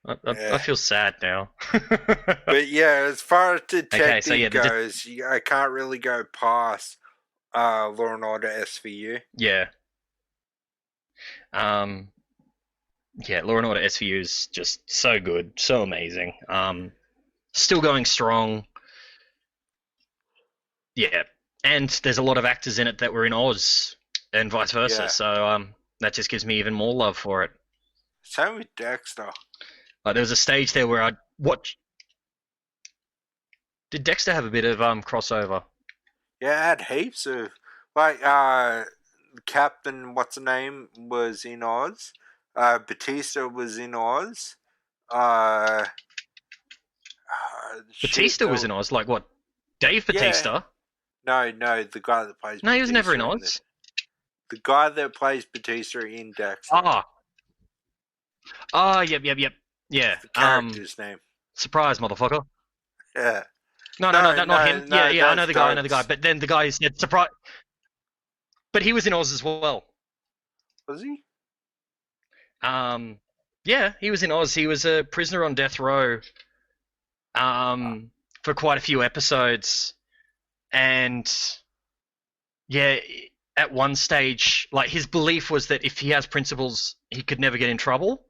Speaker 2: I feel sad now.
Speaker 1: But yeah, as far as detective
Speaker 2: so yeah,
Speaker 1: goes, I can't really go past Law and Order SVU.
Speaker 2: Yeah. Yeah, Law and Order SVU is just so good, so amazing. Still going strong. Yeah, and there's a lot of actors in it that were in Oz, and vice versa.
Speaker 1: Yeah.
Speaker 2: So that just gives me even more love for it.
Speaker 1: Same with Dexter.
Speaker 2: Like, there was a stage there where I'd watch. Did Dexter have a bit of crossover?
Speaker 1: Yeah, it had heaps of Captain what's the name was in Oz. Batista was in Oz.
Speaker 2: Batista was in Oz. Like what? Dave Batista?
Speaker 1: No, the guy that plays.
Speaker 2: No, he was
Speaker 1: Batista
Speaker 2: never in Oz.
Speaker 1: The guy that plays Batista in Dexter.
Speaker 2: Yep. Yeah.
Speaker 1: The character's name.
Speaker 2: Surprise, motherfucker.
Speaker 1: Yeah.
Speaker 2: No, not him.
Speaker 1: No,
Speaker 2: yeah, I know the guy.
Speaker 1: Dogs.
Speaker 2: But then the guy said surprise. But he was in Oz as well.
Speaker 1: Was he?
Speaker 2: Yeah, he was in Oz. He was a prisoner on death row. For quite a few episodes, and yeah, at one stage, like, his belief was that if he has principles, he could never get in trouble.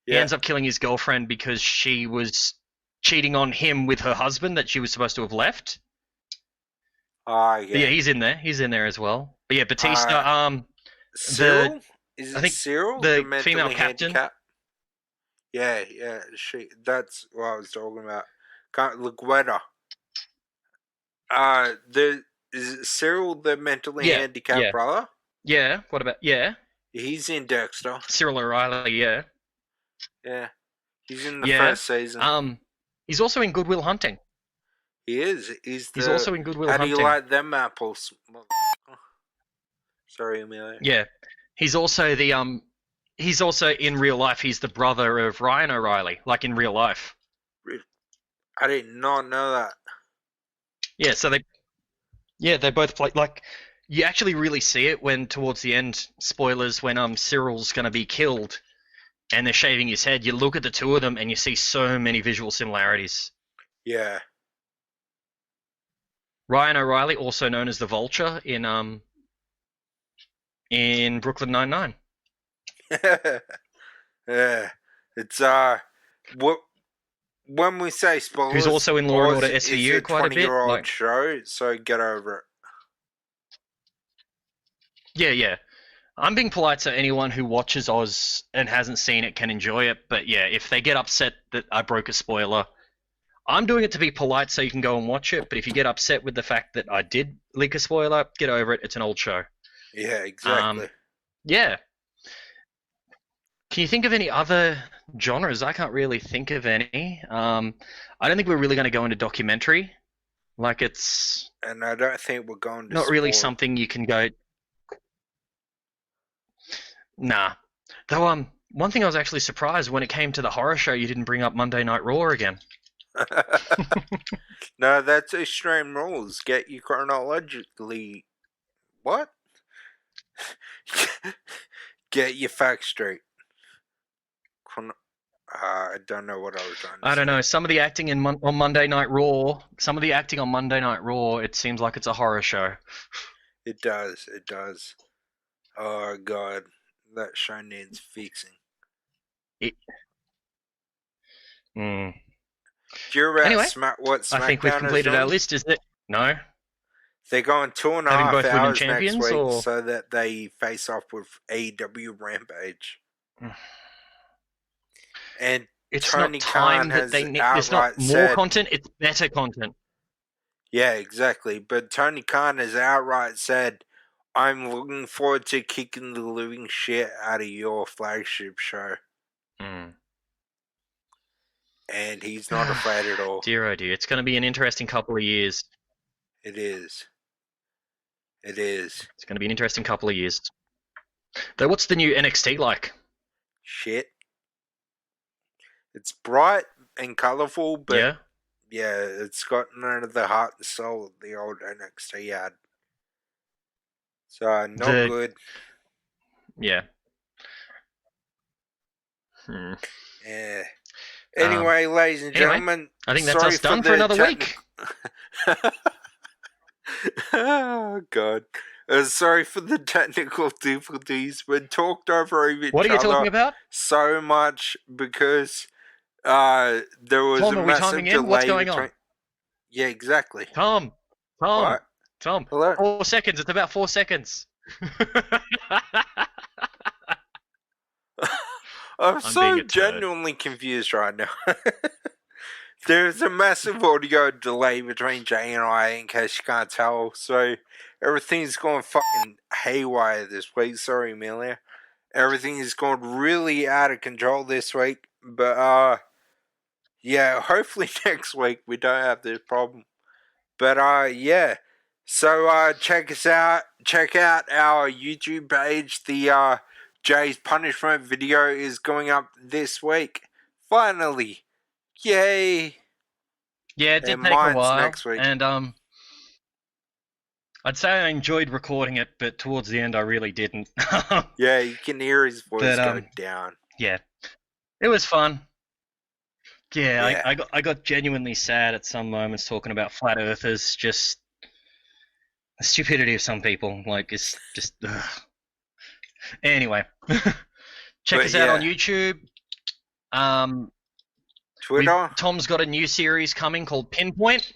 Speaker 1: Yeah.
Speaker 2: He ends up killing his girlfriend because she was cheating on him with her husband that she was supposed to have left.
Speaker 1: Yeah.
Speaker 2: But yeah, he's in there. He's in there as well. But yeah, Batista.
Speaker 1: Cyril? Is it Cyril?
Speaker 2: The
Speaker 1: mentally
Speaker 2: female captain.
Speaker 1: handicapped? Yeah. That's what I was talking about. Laguetta. Is it Cyril the mentally handicapped brother?
Speaker 2: Yeah. What about
Speaker 1: He's in Dexter.
Speaker 2: Cyril O'Reilly? Yeah.
Speaker 1: Yeah. He's in the first season.
Speaker 2: He's also in Good Will Hunting.
Speaker 1: He is. He's
Speaker 2: also in Good Will
Speaker 1: How
Speaker 2: Hunting.
Speaker 1: do you like them apples? Sorry, Amelia.
Speaker 2: Yeah. He's also the he's also in real life, he's the brother of Ryan O'Reilly, like in real life.
Speaker 1: I did not know that.
Speaker 2: Yeah, so they both play, like, you actually really see it when towards the end, spoilers, when Cyril's gonna be killed and they're shaving his head, you look at the two of them and you see so many visual similarities.
Speaker 1: Yeah.
Speaker 2: Ryan O'Reilly, also known as the Vulture in Brooklyn Nine-Nine.
Speaker 1: Yeah. It's what when we say spoilers,
Speaker 2: Who's also in Law and Order
Speaker 1: it's
Speaker 2: SVU quite a bit.
Speaker 1: 20-year-old
Speaker 2: Like,
Speaker 1: show, so get over it.
Speaker 2: yeah. I'm being polite so anyone who watches Oz and hasn't seen it can enjoy it, but yeah, if they get upset that I broke a spoiler, I'm doing it to be polite so you can go and watch it, but if you get upset with the fact that I did leak a spoiler, get over it, it's an old show.
Speaker 1: Yeah, exactly.
Speaker 2: Yeah. Can you think of any other genres? I can't really think of any. I don't think we're really going to go into documentary. Like, it's
Speaker 1: And I don't think we're going to
Speaker 2: not really
Speaker 1: spoil.
Speaker 2: something you can go... Nah. Though, one thing I was actually surprised when it came to the horror show, you didn't bring up Monday Night Raw again.
Speaker 1: No, that's Extreme Rules. Get you chronologically... What? Get your facts straight. I don't know what I was trying to say.
Speaker 2: I don't know. Some of the acting on Monday Night Raw, it seems like it's a horror show.
Speaker 1: It does. Oh, God. That show needs fixing.
Speaker 2: Hmm.
Speaker 1: Do you remember
Speaker 2: Anyway,
Speaker 1: what SmackDown
Speaker 2: I think we've completed
Speaker 1: is
Speaker 2: our
Speaker 1: doing?
Speaker 2: list. Is it? No?
Speaker 1: They're going 2.5
Speaker 2: Having both women
Speaker 1: hours
Speaker 2: champions,
Speaker 1: next week
Speaker 2: or?
Speaker 1: so that they face off with AEW Rampage. And
Speaker 2: It's
Speaker 1: Tony
Speaker 2: not time
Speaker 1: Khan
Speaker 2: that
Speaker 1: has
Speaker 2: they need. There's not
Speaker 1: outright
Speaker 2: more
Speaker 1: said,
Speaker 2: content. It's better content.
Speaker 1: yeah, exactly. But Tony Khan has outright said, I'm looking forward to kicking the living shit out of your flagship show. And he's not afraid at all.
Speaker 2: Dear oh dear, it's going to be an interesting couple of years.
Speaker 1: It is.
Speaker 2: It's going to be an interesting couple of years. Though, what's the new NXT like?
Speaker 1: Shit. It's bright and colourful, but yeah, it's got none of the heart and soul of the old NXT had. So, not good.
Speaker 2: Yeah.
Speaker 1: Yeah. Anyway, ladies and gentlemen,
Speaker 2: I think that's us done for another week.
Speaker 1: Oh, God. Sorry for the technical difficulties. We talked over each other.
Speaker 2: What are you talking about?
Speaker 1: So much because there was
Speaker 2: Tom,
Speaker 1: a
Speaker 2: are we
Speaker 1: massive
Speaker 2: timing
Speaker 1: delay
Speaker 2: in? What's going on?
Speaker 1: Yeah, exactly.
Speaker 2: Tom.
Speaker 1: What?
Speaker 2: Tom.
Speaker 1: Hello?
Speaker 2: 4 seconds. It's about 4 seconds.
Speaker 1: I'm so
Speaker 2: being a turd.
Speaker 1: genuinely confused right now. There's a massive audio delay between Jay and I, in case you can't tell, so everything's going fucking haywire this week. Sorry, Amelia. Everything is going really out of control this week, but yeah, hopefully next week we don't have this problem. But yeah, so check us out. Check out our YouTube page. The Jay's punishment video is going up this week. Finally. Yay!
Speaker 2: Yeah, it did
Speaker 1: And
Speaker 2: take a
Speaker 1: mine's
Speaker 2: while.
Speaker 1: next week.
Speaker 2: And I'd say I enjoyed recording it, but towards the end I really didn't.
Speaker 1: Yeah, you can hear his voice go down.
Speaker 2: Yeah. It was fun. Yeah,
Speaker 1: Yeah.
Speaker 2: I got genuinely sad at some moments talking about flat earthers, just the stupidity of some people. Like, it's just ugh. Anyway. Check
Speaker 1: But
Speaker 2: us out on
Speaker 1: yeah.
Speaker 2: YouTube.
Speaker 1: Twitter?
Speaker 2: Tom's got a new series coming called Pinpoint.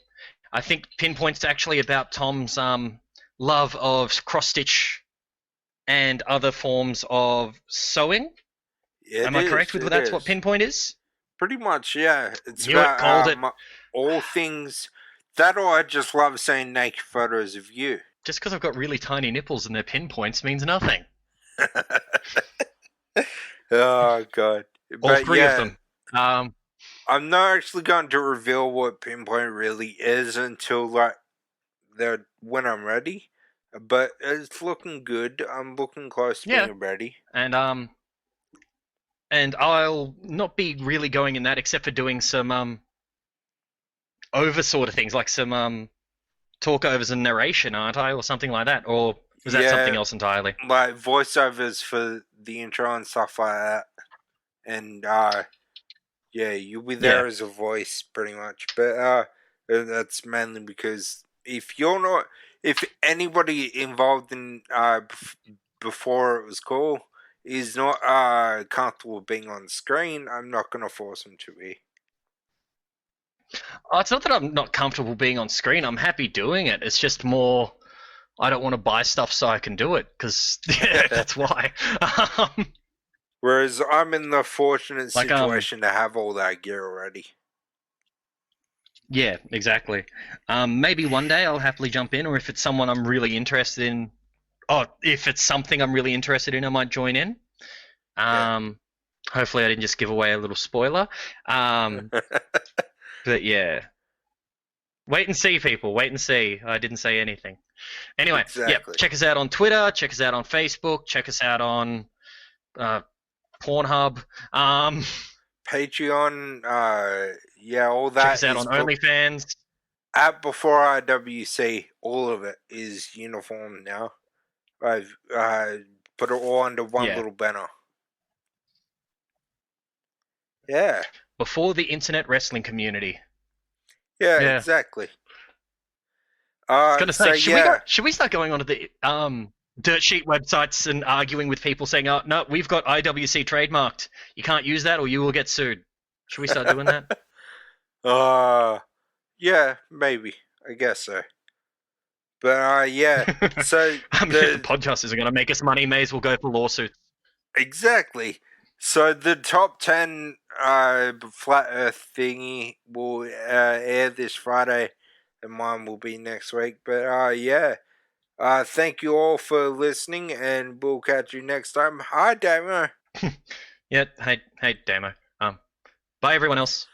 Speaker 2: I think Pinpoint's actually about Tom's love of cross-stitch and other forms of sewing. Am I correct with that's what Pinpoint is?
Speaker 1: Pretty much, yeah. It's
Speaker 2: Knew it,
Speaker 1: about
Speaker 2: called it.
Speaker 1: all things. That or I just love seeing naked photos of you.
Speaker 2: Just because I've got really tiny nipples and they're pinpoints means nothing.
Speaker 1: Oh, God.
Speaker 2: All
Speaker 1: But
Speaker 2: three
Speaker 1: yeah,
Speaker 2: of them.
Speaker 1: I'm not actually going to reveal what Pinpoint really is until when I'm ready. But it's looking good. I'm looking close to
Speaker 2: Yeah.
Speaker 1: being ready.
Speaker 2: And I'll not be really going in that except for doing some over sort of things, like some talkovers and narration, aren't I, or something like that? Or was that something else entirely?
Speaker 1: Like voiceovers for the intro and stuff like that. And yeah, you'll be there as a voice pretty much. But that's mainly because if anybody involved in before it was cool is not comfortable being on screen, I'm not gonna force them to be.
Speaker 2: Oh, it's not that I'm not comfortable being on screen. I'm happy doing it. It's just more, I don't want to buy stuff so I can do it, because that's why.
Speaker 1: Whereas I'm in the fortunate situation to have all that gear already.
Speaker 2: Yeah, exactly. Maybe one day I'll happily jump in, or if it's someone I'm really interested in. Oh, if it's something I'm really interested in, I might join in. Hopefully I didn't just give away a little spoiler. But yeah. Wait and see, people. Wait and see. I didn't say anything. Anyway,
Speaker 1: Exactly.
Speaker 2: check us out on Twitter. Check us out on Facebook. Check us out on Pornhub.
Speaker 1: Patreon. All that.
Speaker 2: Check us out on OnlyFans.
Speaker 1: At Before IWC, all of it is uniform now. I've put it all under one little banner. Yeah.
Speaker 2: Before the internet wrestling community.
Speaker 1: Yeah. Exactly.
Speaker 2: I was gonna say, should we start going onto the dirt sheet websites and arguing with people saying, "Oh no, we've got IWC trademarked. You can't use that, or you will get sued." Should we start doing that?
Speaker 1: Yeah, maybe. I guess so. But yeah. So
Speaker 2: the podcast isn't gonna make us money. May as well go for lawsuits.
Speaker 1: Exactly. So the top 10 Flat Earth thingy will air this Friday, and mine will be next week. But thank you all for listening, and we'll catch you next time. Hi, Damo.
Speaker 2: Yeah, hey, Damo. Bye, everyone else.